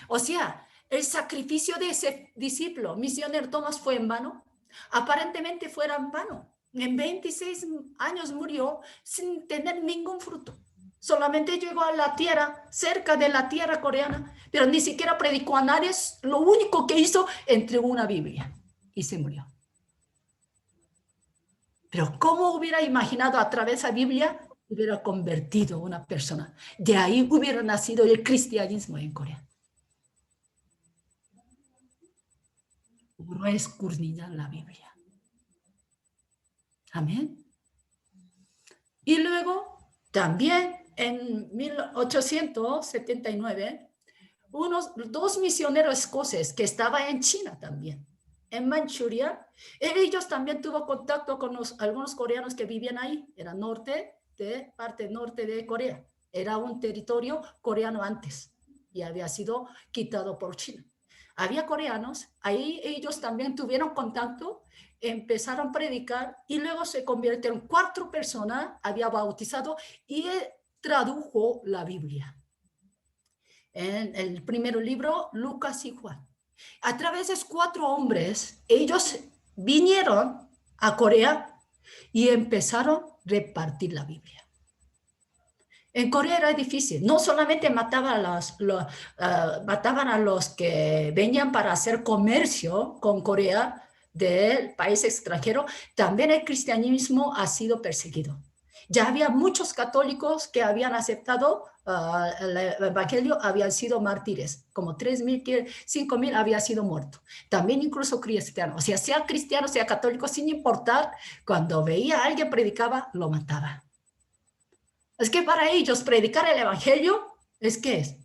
O sea, el sacrificio de ese discípulo, misionero Tomás, fue en vano. Aparentemente fuera en vano. En 26 años murió sin tener ningún fruto. Solamente llegó a la tierra, cerca de la tierra coreana, pero ni siquiera predicó a nadie. Lo único que hizo, entregó una Biblia y se murió. Pero ¿cómo hubiera imaginado a través de la Biblia hubiera convertido una persona? De ahí hubiera nacido el cristianismo en Corea. Puro escudriñar la Biblia. Amén. Y luego, también en 1879, dos misioneros escoceses que estaban en China también, en Manchuria, ellos también tuvo contacto con algunos coreanos que vivían ahí, era parte norte de Corea, era un territorio coreano antes y había sido quitado por China. Había coreanos, ahí ellos también tuvieron contacto, empezaron a predicar y luego se convirtieron 4 personas, había bautizado y tradujo la Biblia. En el primer libro, Lucas y Juan. A través de 4 hombres, ellos vinieron a Corea y empezaron a repartir la Biblia. En Corea era difícil, no solamente mataban a los que venían para hacer comercio con Corea del país extranjero, también el cristianismo ha sido perseguido. Ya había muchos católicos que habían aceptado el evangelio, habían sido mártires, como 3,000, 5,000 habían sido muertos. También incluso cristianos, o sea cristiano, sea católico, sin importar, cuando veía a alguien predicaba, lo mataba. Es que para ellos predicar el evangelio es que es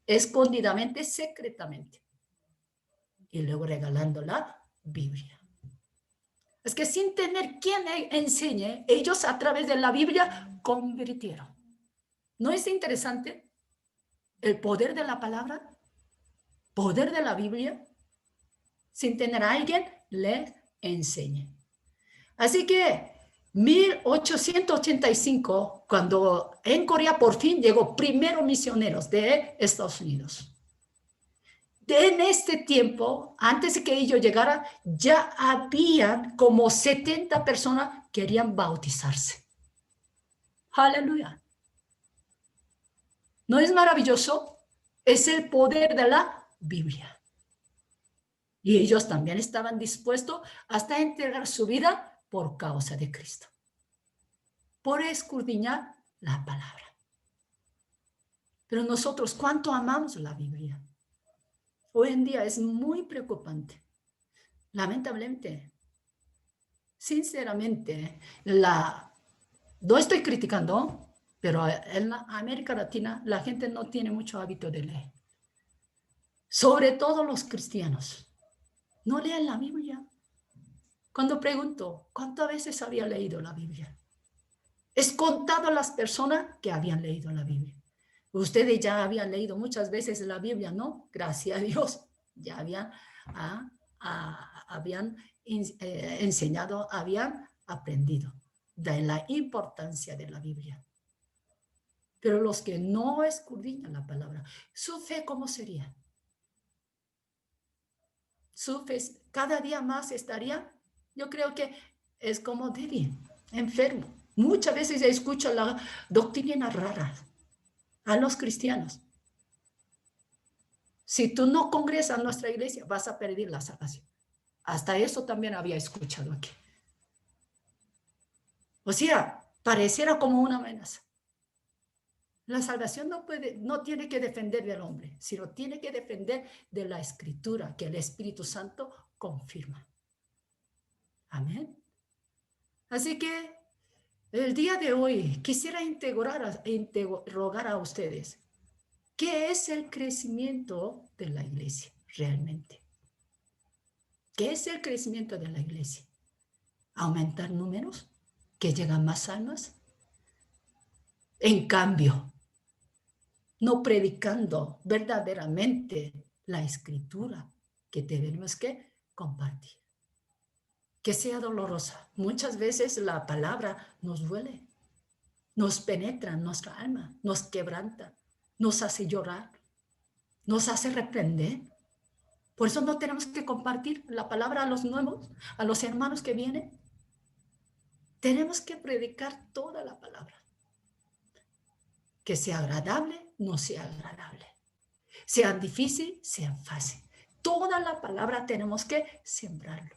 escondidamente, secretamente. Y luego regalando la Biblia. Es que sin tener quien enseñe, ellos a través de la Biblia convirtieron. ¿No es interesante el poder de la palabra? Poder de la Biblia. Sin tener a alguien, les enseñe. Así que 1885, cuando en Corea por fin llegó primeros misioneros de Estados Unidos. En este tiempo, antes de que ellos llegaran, ya habían como 70 personas que querían bautizarse. Aleluya. ¿No es maravilloso? Es el poder de la Biblia. Y ellos también estaban dispuestos hasta entregar su vida por causa de Cristo. Por escudriñar la palabra. Pero nosotros, ¿cuánto amamos la Biblia? Hoy en día es muy preocupante. Lamentablemente, sinceramente, no estoy criticando, pero en la América Latina la gente no tiene mucho hábito de leer. Sobre todo los cristianos. No leen la Biblia. Cuando pregunto, ¿cuántas veces había leído la Biblia? Es contado a las personas que habían leído la Biblia. Ustedes ya habían leído muchas veces la Biblia, ¿no? Gracias a Dios. Ya habían enseñado, habían aprendido de la importancia de la Biblia. Pero los que no escudriñan la palabra, ¿su fe cómo sería? Su fe cada día más estaría, yo creo que es como débil, enfermo. Muchas veces escucho la doctrina rara a los cristianos. Si tú no congresas a nuestra iglesia, vas a perder la salvación. Hasta eso también había escuchado aquí. O sea, pareciera como una amenaza. La salvación no tiene que defender del hombre, sino tiene que defender de la escritura que el Espíritu Santo confirma. Amén. Así que el día de hoy quisiera interrogar a ustedes, ¿qué es el crecimiento de la iglesia realmente? ¿Qué es el crecimiento de la iglesia? ¿Aumentar números? ¿Que llegan más almas? En cambio, no predicando verdaderamente la escritura que tenemos que compartir. Que sea dolorosa. Muchas veces la palabra nos duele, nos penetra en nuestra alma, nos quebranta, nos hace llorar, nos hace reprender. Por eso no tenemos que compartir la palabra a los nuevos, a los hermanos que vienen. Tenemos que predicar toda la palabra. Que sea agradable, no sea agradable. Sea difícil, sea fácil. Toda la palabra tenemos que sembrarlo.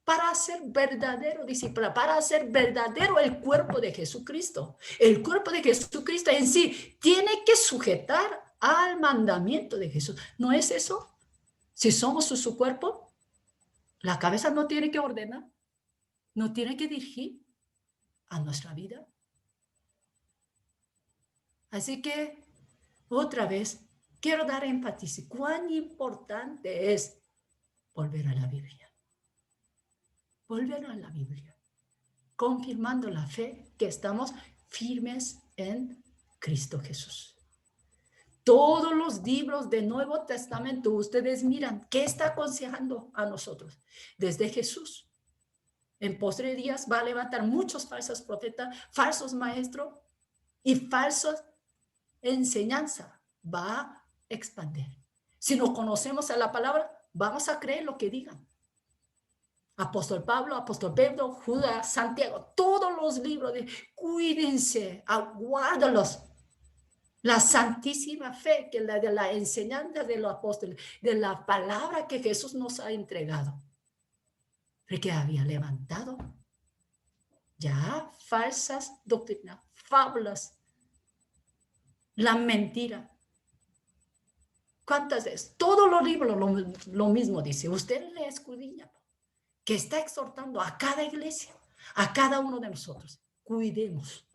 Para ser verdadero discípulo, para ser verdadero el cuerpo de Jesucristo. El cuerpo de Jesucristo en sí tiene que sujetar al mandamiento de Jesús. ¿No es eso? Si somos su cuerpo, La cabeza no tiene que ordenar, no tiene que dirigir a nuestra vida. Así que, otra vez, quiero dar énfasis. Cuán importante es volver a la Biblia. Volver a la Biblia. Confirmando la fe que estamos firmes en Cristo Jesús. Todos los libros del Nuevo Testamento, ustedes miran, ¿qué está aconsejando a nosotros? Desde Jesús. En posteriores días va a levantar muchos falsos profetas, falsos maestros y falsas enseñanzas. Va a expandir. Si no conocemos a la palabra, vamos a creer lo que digan. Apóstol Pablo, Apóstol Pedro, Judas, Santiago, todos los libros, cuídense, aguárdalos. La santísima fe, que la de la enseñanza de los apóstoles, de la palabra que Jesús nos ha entregado. Porque había levantado ya falsas doctrinas, fábulas, la mentira. ¿Cuántas veces? Todos los libros lo mismo dice. Usted le escudriña, que está exhortando a cada iglesia, a cada uno de nosotros. Cuidemos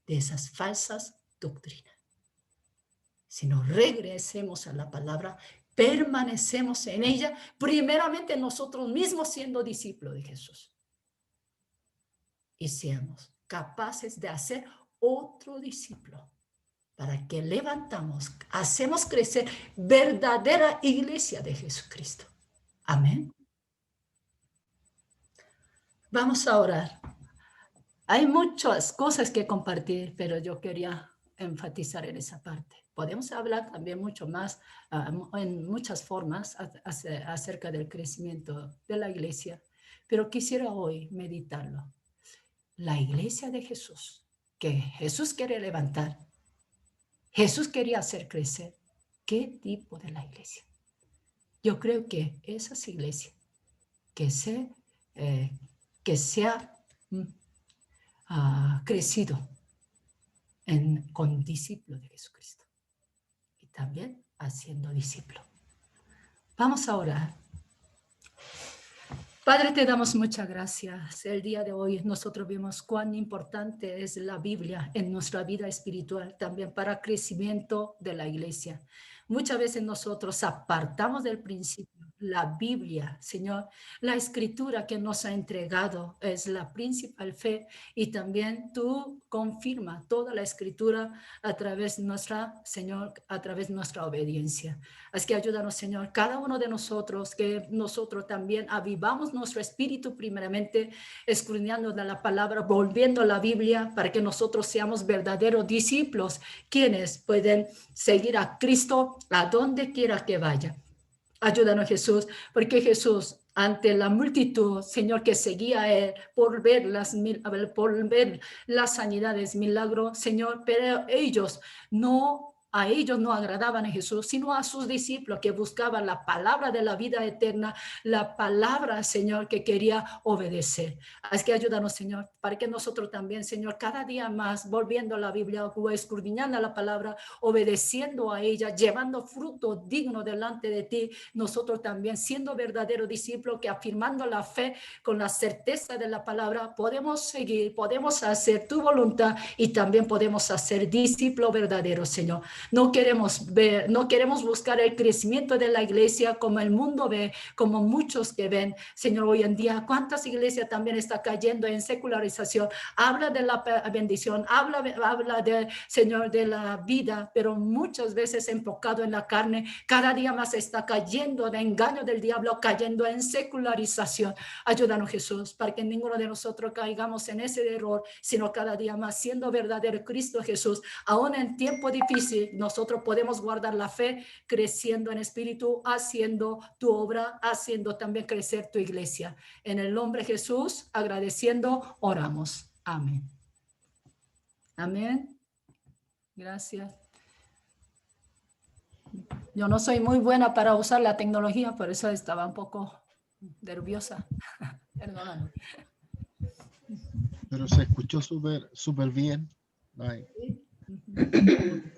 de esas falsas doctrinas. Si nos regresemos a la palabra, permanecemos en ella, primeramente nosotros mismos siendo discípulos de Jesús. Y seamos capaces de hacer otro discípulo para que levantamos, hacemos crecer verdadera iglesia de Jesucristo. Amén. Vamos a orar. Hay muchas cosas que compartir, pero yo quería enfatizar en esa parte. Podemos hablar también mucho más, en muchas formas, acerca del crecimiento de la iglesia, pero quisiera hoy meditarlo. La iglesia de Jesús, que Jesús quiere levantar, Jesús quería hacer crecer. ¿Qué tipo de la iglesia? Yo creo que esas iglesias que se ha crecido con discípulos de Jesucristo y también haciendo discípulos. Vamos a orar. Padre, te damos muchas gracias. El día de hoy nosotros vimos cuán importante es la Biblia en nuestra vida espiritual, también para el crecimiento de la iglesia. Muchas veces nosotros apartamos del principio la Biblia, Señor. La escritura que nos ha entregado es la principal fe y también tú confirma toda la escritura a través de nuestra, Señor, a través de nuestra obediencia. Así que ayúdanos, Señor, cada uno de nosotros, que nosotros también avivamos nuestro espíritu primeramente, escudriñando de la palabra, volviendo a la Biblia, para que nosotros seamos verdaderos discípulos, quienes pueden seguir a Cristo a donde quiera que vaya. Ayúdanos, Jesús, porque Jesús, ante la multitud, Señor, que seguía a él por ver las sanidades, milagros, Señor, pero a ellos no agradaban a Jesús, sino a sus discípulos que buscaban la palabra de la vida eterna, la palabra, Señor, que quería obedecer. Así que ayúdanos, Señor, para que nosotros también, Señor, cada día más, volviendo a la Biblia o escudriñando la palabra, obedeciendo a ella, llevando fruto digno delante de ti, nosotros también, siendo verdaderos discípulos, que afirmando la fe con la certeza de la palabra, podemos seguir, podemos hacer tu voluntad y también podemos hacer discípulos verdaderos, Señor. No queremos buscar el crecimiento de la iglesia como el mundo ve, como muchos que ven, Señor, hoy en día. ¿Cuántas iglesias también están cayendo en secularización? Habla de la bendición, habla de, Señor, de la vida, pero muchas veces enfocado en la carne. Cada día más está cayendo de engaño del diablo, cayendo en secularización. Ayúdanos, Jesús, para que ninguno de nosotros caigamos en ese error, sino cada día más siendo verdadero Cristo Jesús. Aún en tiempo difícil, nosotros podemos guardar la fe, creciendo en espíritu, haciendo tu obra, haciendo también crecer tu iglesia. En el nombre de Jesús, agradeciendo, oramos. Amén. Amén. Gracias. Yo no soy muy buena para usar la tecnología, por eso estaba un poco nerviosa. Perdóname. Pero se escuchó súper bien.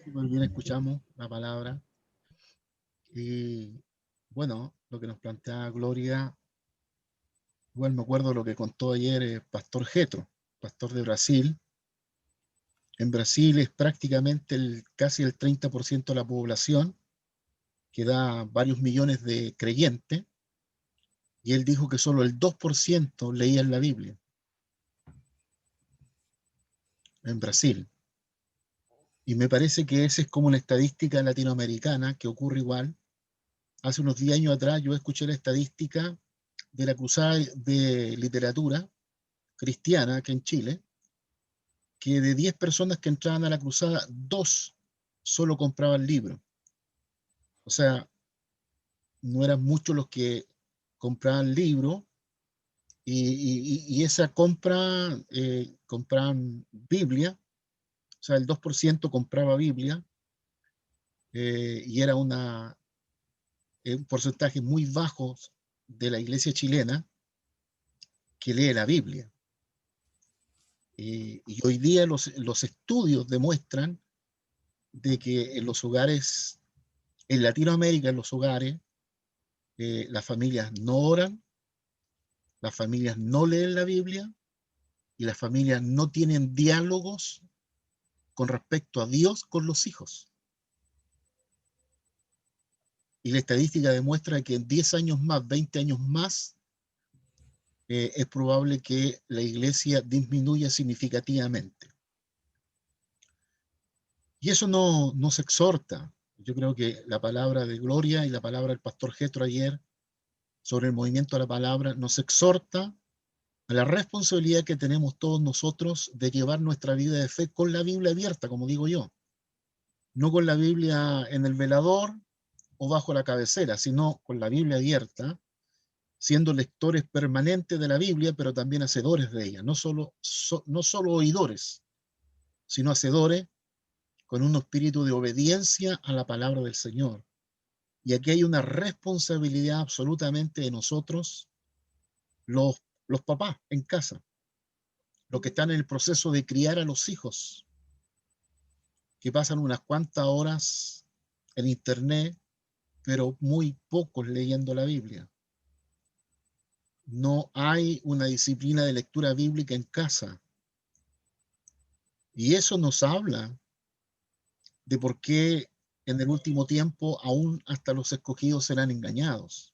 Súper bien escuchamos la palabra. Y bueno, lo que nos plantea Gloria Igual me acuerdo lo que contó ayer Pastor Getro, pastor de Brasil. En Brasil es prácticamente casi el 30% de la población, que da varios millones de creyentes, y él dijo que solo el 2% leían la Biblia en Brasil. Y me parece que esa es como una estadística latinoamericana que ocurre igual. Hace unos 10 años atrás yo escuché la estadística de la Cruzada de Literatura Cristiana aquí en Chile, que de 10 personas que entraban a la cruzada, 2 solo compraban libros. O sea, no eran muchos los que compraban libros y esa compra, compraban Biblia, o sea, el 2% compraba Biblia y era un porcentaje muy bajo de la iglesia chilena que lee la Biblia. Y hoy día los estudios demuestran de que en los hogares, en Latinoamérica, en los hogares, las familias no oran, las familias no leen la Biblia y las familias no tienen diálogos con respecto a Dios con los hijos. Y la estadística demuestra que en 10 años más, 20 años más, es probable que la iglesia disminuya significativamente. Y eso no nos exhorta. Yo creo que la palabra de Gloria y la palabra del pastor Getro ayer sobre el movimiento de la palabra nos exhorta a la responsabilidad que tenemos todos nosotros de llevar nuestra vida de fe con la Biblia abierta, como digo yo. No con la Biblia en el velador o bajo la cabecera, sino con la Biblia abierta, siendo lectores permanentes de la Biblia, pero también hacedores de ella. No solo oidores, sino hacedores con un espíritu de obediencia a la palabra del Señor. Y aquí hay una responsabilidad absolutamente de nosotros, los papás en casa, los que están en el proceso de criar a los hijos, que pasan unas cuantas horas en internet, pero muy pocos leyendo la Biblia. No hay una disciplina de lectura bíblica en casa. Y eso nos habla de por qué en el último tiempo aún hasta los escogidos serán engañados,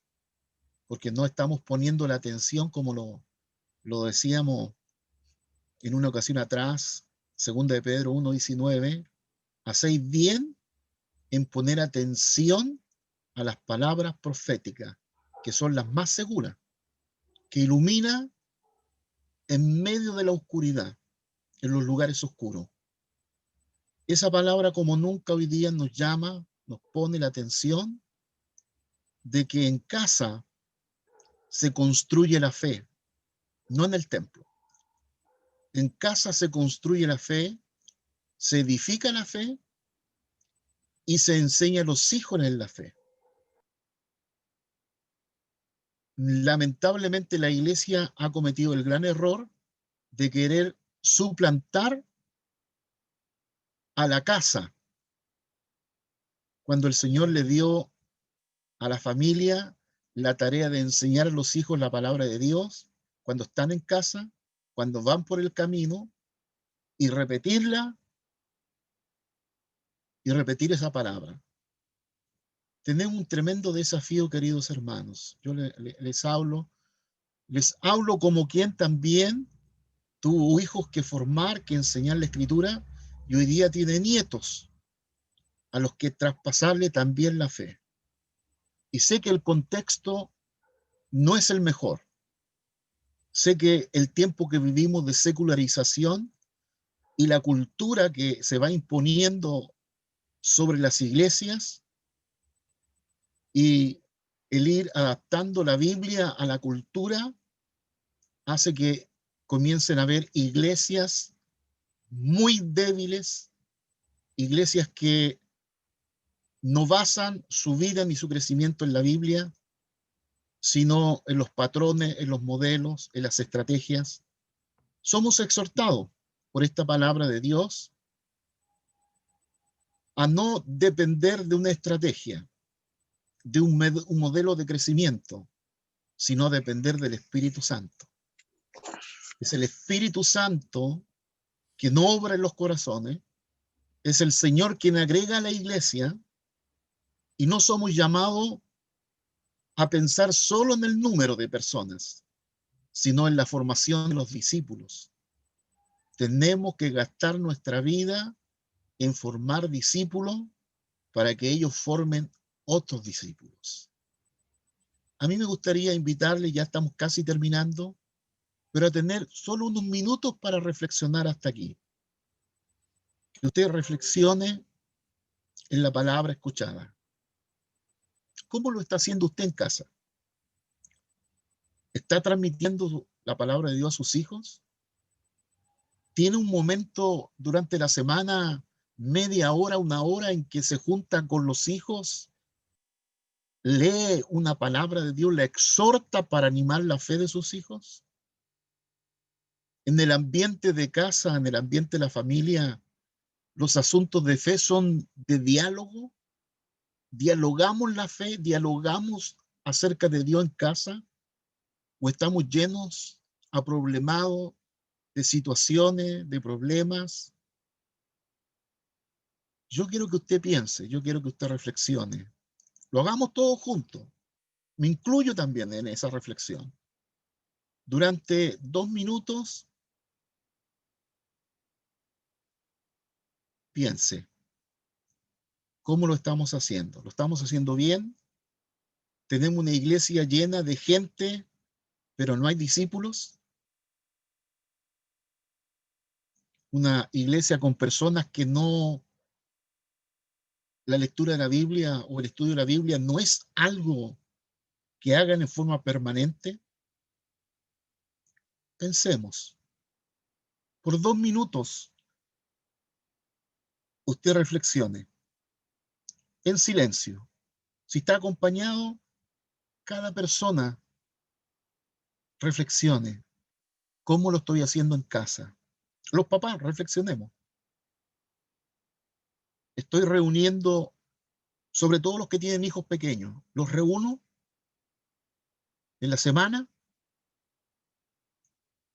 porque no estamos poniendo la atención como lo decíamos en una ocasión atrás, segunda de Pedro 1:19, hacéis bien en poner atención a las palabras proféticas, que son las más seguras, que ilumina en medio de la oscuridad, en los lugares oscuros. Esa palabra como nunca hoy día nos llama, nos pone la atención de que en casa se construye la fe, no en el templo. En casa se construye la fe, se edifica la fe y se enseña a los hijos en la fe. Lamentablemente la iglesia ha cometido el gran error de querer suplantar a la casa cuando el Señor le dio a la familia la tarea de enseñar a los hijos la palabra de Dios cuando están en casa, cuando van por el camino y repetirla y repetir esa palabra. Tenemos un tremendo desafío, queridos hermanos. Yo les hablo como quien también tuvo hijos que formar, que enseñar la escritura, y hoy día tiene nietos a los que traspasarle también la fe. Y sé que el contexto no es el mejor. Sé que el tiempo que vivimos de secularización y la cultura que se va imponiendo sobre las iglesias y el ir adaptando la Biblia a la cultura hace que comiencen a haber iglesias muy débiles, iglesias que no basan su vida ni su crecimiento en la Biblia, sino en los patrones, en los modelos, en las estrategias. Somos exhortados por esta palabra de Dios a no depender de una estrategia, de un modelo de crecimiento, sino depender del Espíritu Santo. Es el Espíritu Santo quien obra en los corazones, es el Señor quien agrega a la iglesia, y no somos llamados a pensar solo en el número de personas, sino en la formación de los discípulos. Tenemos que gastar nuestra vida en formar discípulos para que ellos formen otros discípulos. A mí me gustaría invitarle, ya estamos casi terminando, pero a tener solo unos minutos para reflexionar hasta aquí. Que usted reflexione en la palabra escuchada. ¿Cómo lo está haciendo usted en casa? ¿Está transmitiendo la palabra de Dios a sus hijos? ¿Tiene un momento durante la semana, media hora, una hora, en que se junta con los hijos, lee una palabra de Dios, la exhorta para animar la fe de sus hijos? En el ambiente de casa, en el ambiente de la familia, los asuntos de fe son de diálogo. ¿Dialogamos la fe? ¿Dialogamos acerca de Dios en casa? ¿O estamos llenos, aproblemados de situaciones, de problemas? Yo quiero que usted piense, yo quiero que usted reflexione. Lo hagamos todos juntos. Me incluyo también en esa reflexión. Durante 2 minutos, piense, ¿cómo lo estamos haciendo? ¿Lo estamos haciendo bien? ¿Tenemos una iglesia llena de gente, pero no hay discípulos? ¿Una iglesia con personas que no, la lectura de la Biblia o el estudio de la Biblia no es algo que hagan en forma permanente? Pensemos. Por 2 minutos, usted reflexione en silencio. Si está acompañado, cada persona reflexione. ¿Cómo lo estoy haciendo en casa? Los papás, reflexionemos. Estoy reuniendo, sobre todo los que tienen hijos pequeños, los reúno en la semana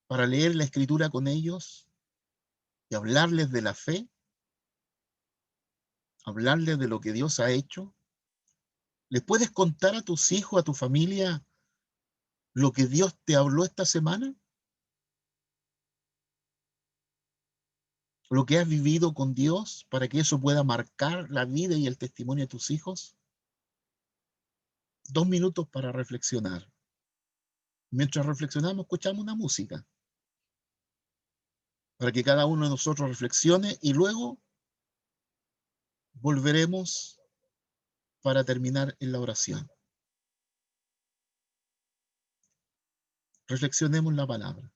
para leer la escritura con ellos y hablarles de la fe, hablarles de lo que Dios ha hecho. ¿Les puedes contar a tus hijos, a tu familia, lo que Dios te habló esta semana? ¿Lo que has vivido con Dios para que eso pueda marcar la vida y el testimonio de tus hijos? 2 minutos para reflexionar. Mientras reflexionamos, escuchamos una música para que cada uno de nosotros reflexione y luego volveremos para terminar en la oración. Reflexionemos la palabra.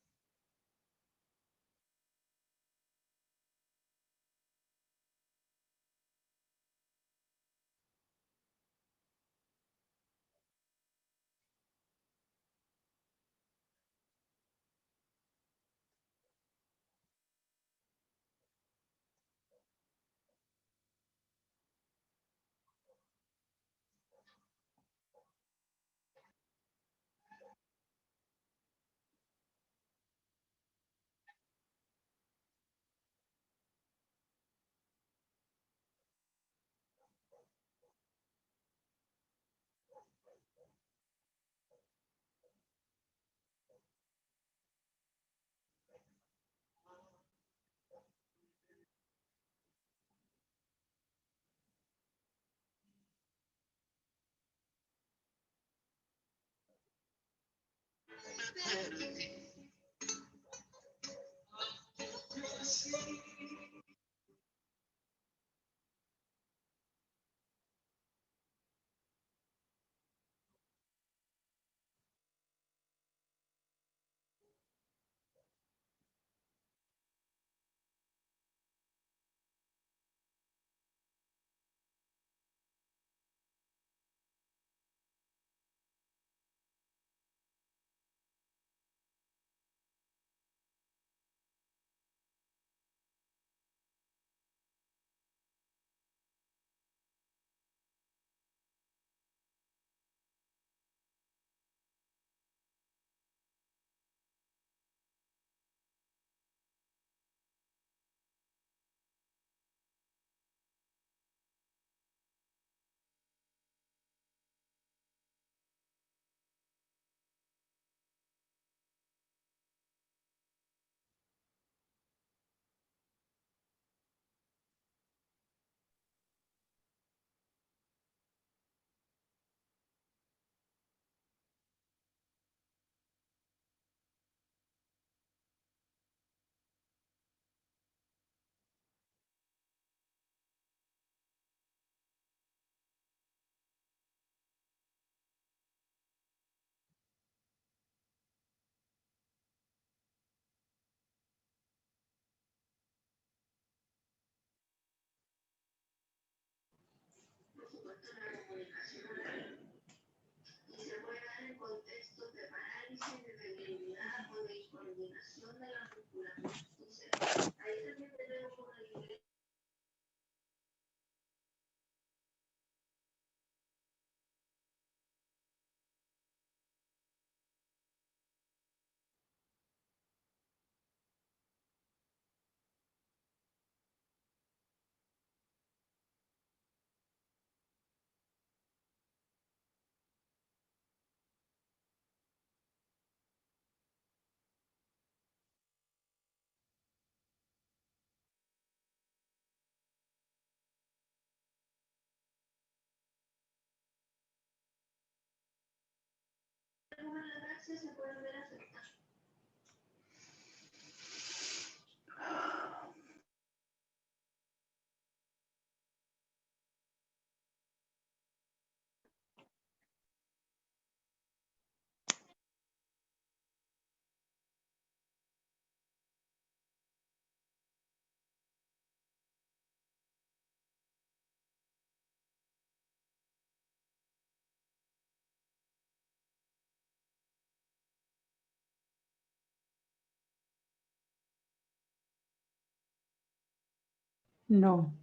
No.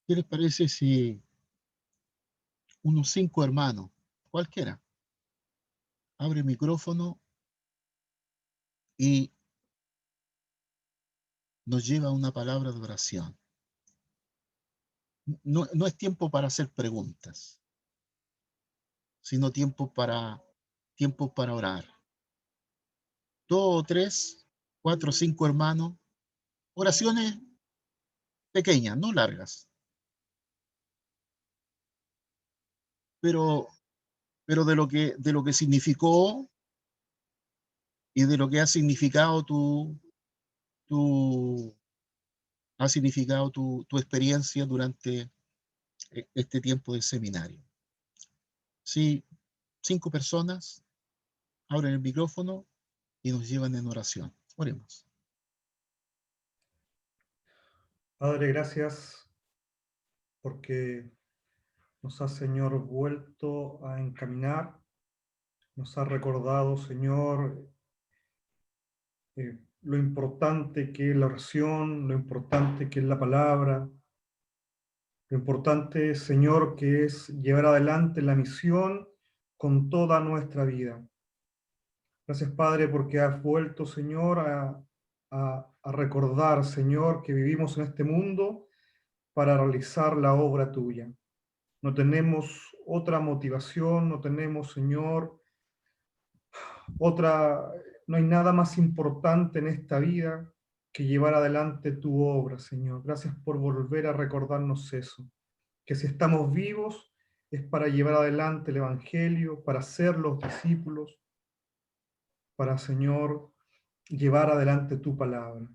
¿Qué les parece si unos 5 hermanos, cualquiera, abre el micrófono y nos lleva una palabra de oración? No es tiempo para hacer preguntas, sino tiempo para orar. 2 o 3, 4 o 5 hermanos, oraciones pequeñas, no largas, pero, pero de lo que significó y de lo que ha significado tu, tu experiencia durante este tiempo de seminario. Si 5 personas abren el micrófono y nos llevan en oración. Oremos. Padre, gracias porque nos ha, Señor, vuelto a encaminar, nos ha recordado, Señor, lo importante que es la oración, lo importante que es la palabra, lo importante, Señor, que es llevar adelante la misión con toda nuestra vida. Gracias, Padre, porque has vuelto, Señor, a recordar, Señor, que vivimos en este mundo para realizar la obra tuya. No tenemos otra motivación, no tenemos, Señor, no hay nada más importante en esta vida que llevar adelante tu obra, Señor. Gracias por volver a recordarnos eso, que si estamos vivos es para llevar adelante el Evangelio, para ser los discípulos, para, Señor, llevar adelante tu palabra.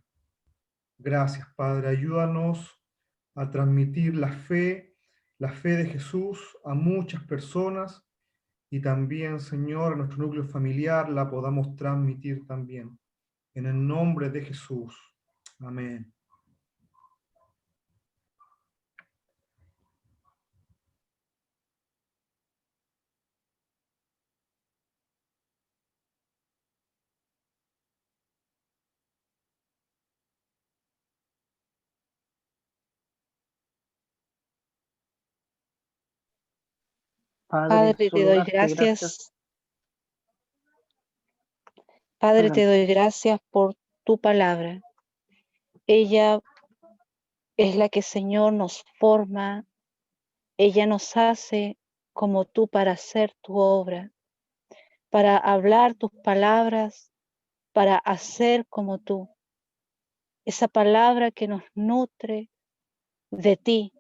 Gracias, Padre. Ayúdanos a transmitir la fe de Jesús a muchas personas y también, Señor, a nuestro núcleo familiar la podamos transmitir también. En el nombre de Jesús. Amén. Padre, te solo doy darte gracias. gracias. Padre, te Adelante. doy gracias por tu palabra. Ella es la que, Señor, nos forma. Ella nos hace como tú para hacer tu obra, para hablar tus palabras, para hacer como tú. Esa palabra que nos nutre de ti,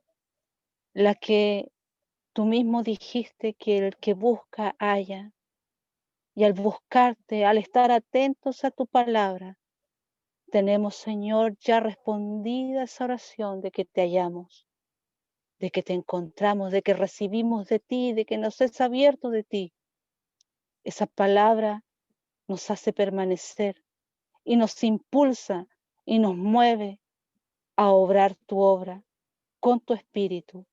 la que tú mismo dijiste que el que busca halla. Y al buscarte, al estar atentos a tu palabra, tenemos, Señor, ya respondida esa oración de que te hallamos, de que te encontramos, de que recibimos de ti, de que nos es abierto de ti. Esa palabra nos hace permanecer y nos impulsa y nos mueve a obrar tu obra con tu espíritu.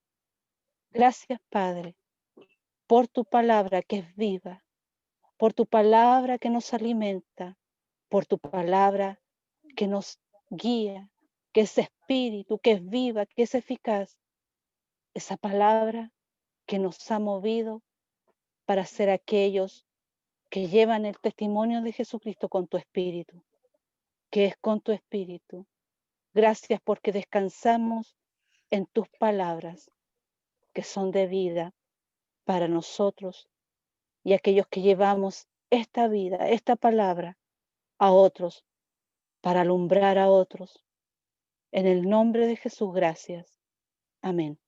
Gracias, Padre, por tu palabra que es viva, por tu palabra que nos alimenta, por tu palabra que nos guía, que es espíritu, que es viva, que es eficaz. Esa palabra que nos ha movido para ser aquellos que llevan el testimonio de Jesucristo con tu espíritu, que es con tu espíritu. Gracias porque descansamos en tus palabras, que son de vida para nosotros y aquellos que llevamos esta vida, esta palabra a otros, para alumbrar a otros. En el nombre de Jesús, gracias. Amén.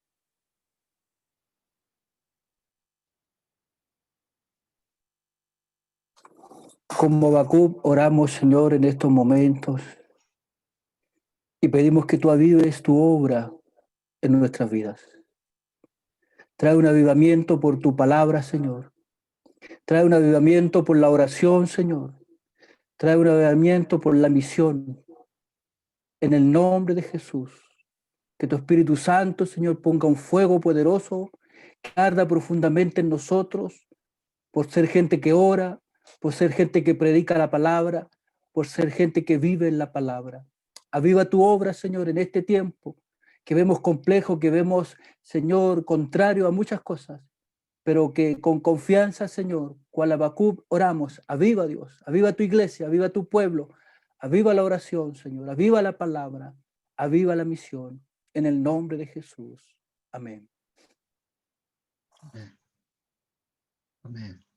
Como Habacuc oramos, Señor, en estos momentos y pedimos que tú avives tu obra en nuestras vidas. Trae un avivamiento por tu palabra, Señor. Trae un avivamiento por la oración, Señor. Trae un avivamiento por la misión. En el nombre de Jesús. Que tu Espíritu Santo, Señor, ponga un fuego poderoso que arda profundamente en nosotros por ser gente que ora, por ser gente que predica la palabra, por ser gente que vive en la palabra. Aviva tu obra, Señor, en este tiempo, que vemos complejo, que vemos, Señor, contrario a muchas cosas, pero que con confianza, Señor, cual Habacuc oramos, aviva Dios, aviva tu iglesia, aviva tu pueblo, aviva la oración, Señor, aviva la palabra, aviva la misión, en el nombre de Jesús. Amén. Amén. Amén.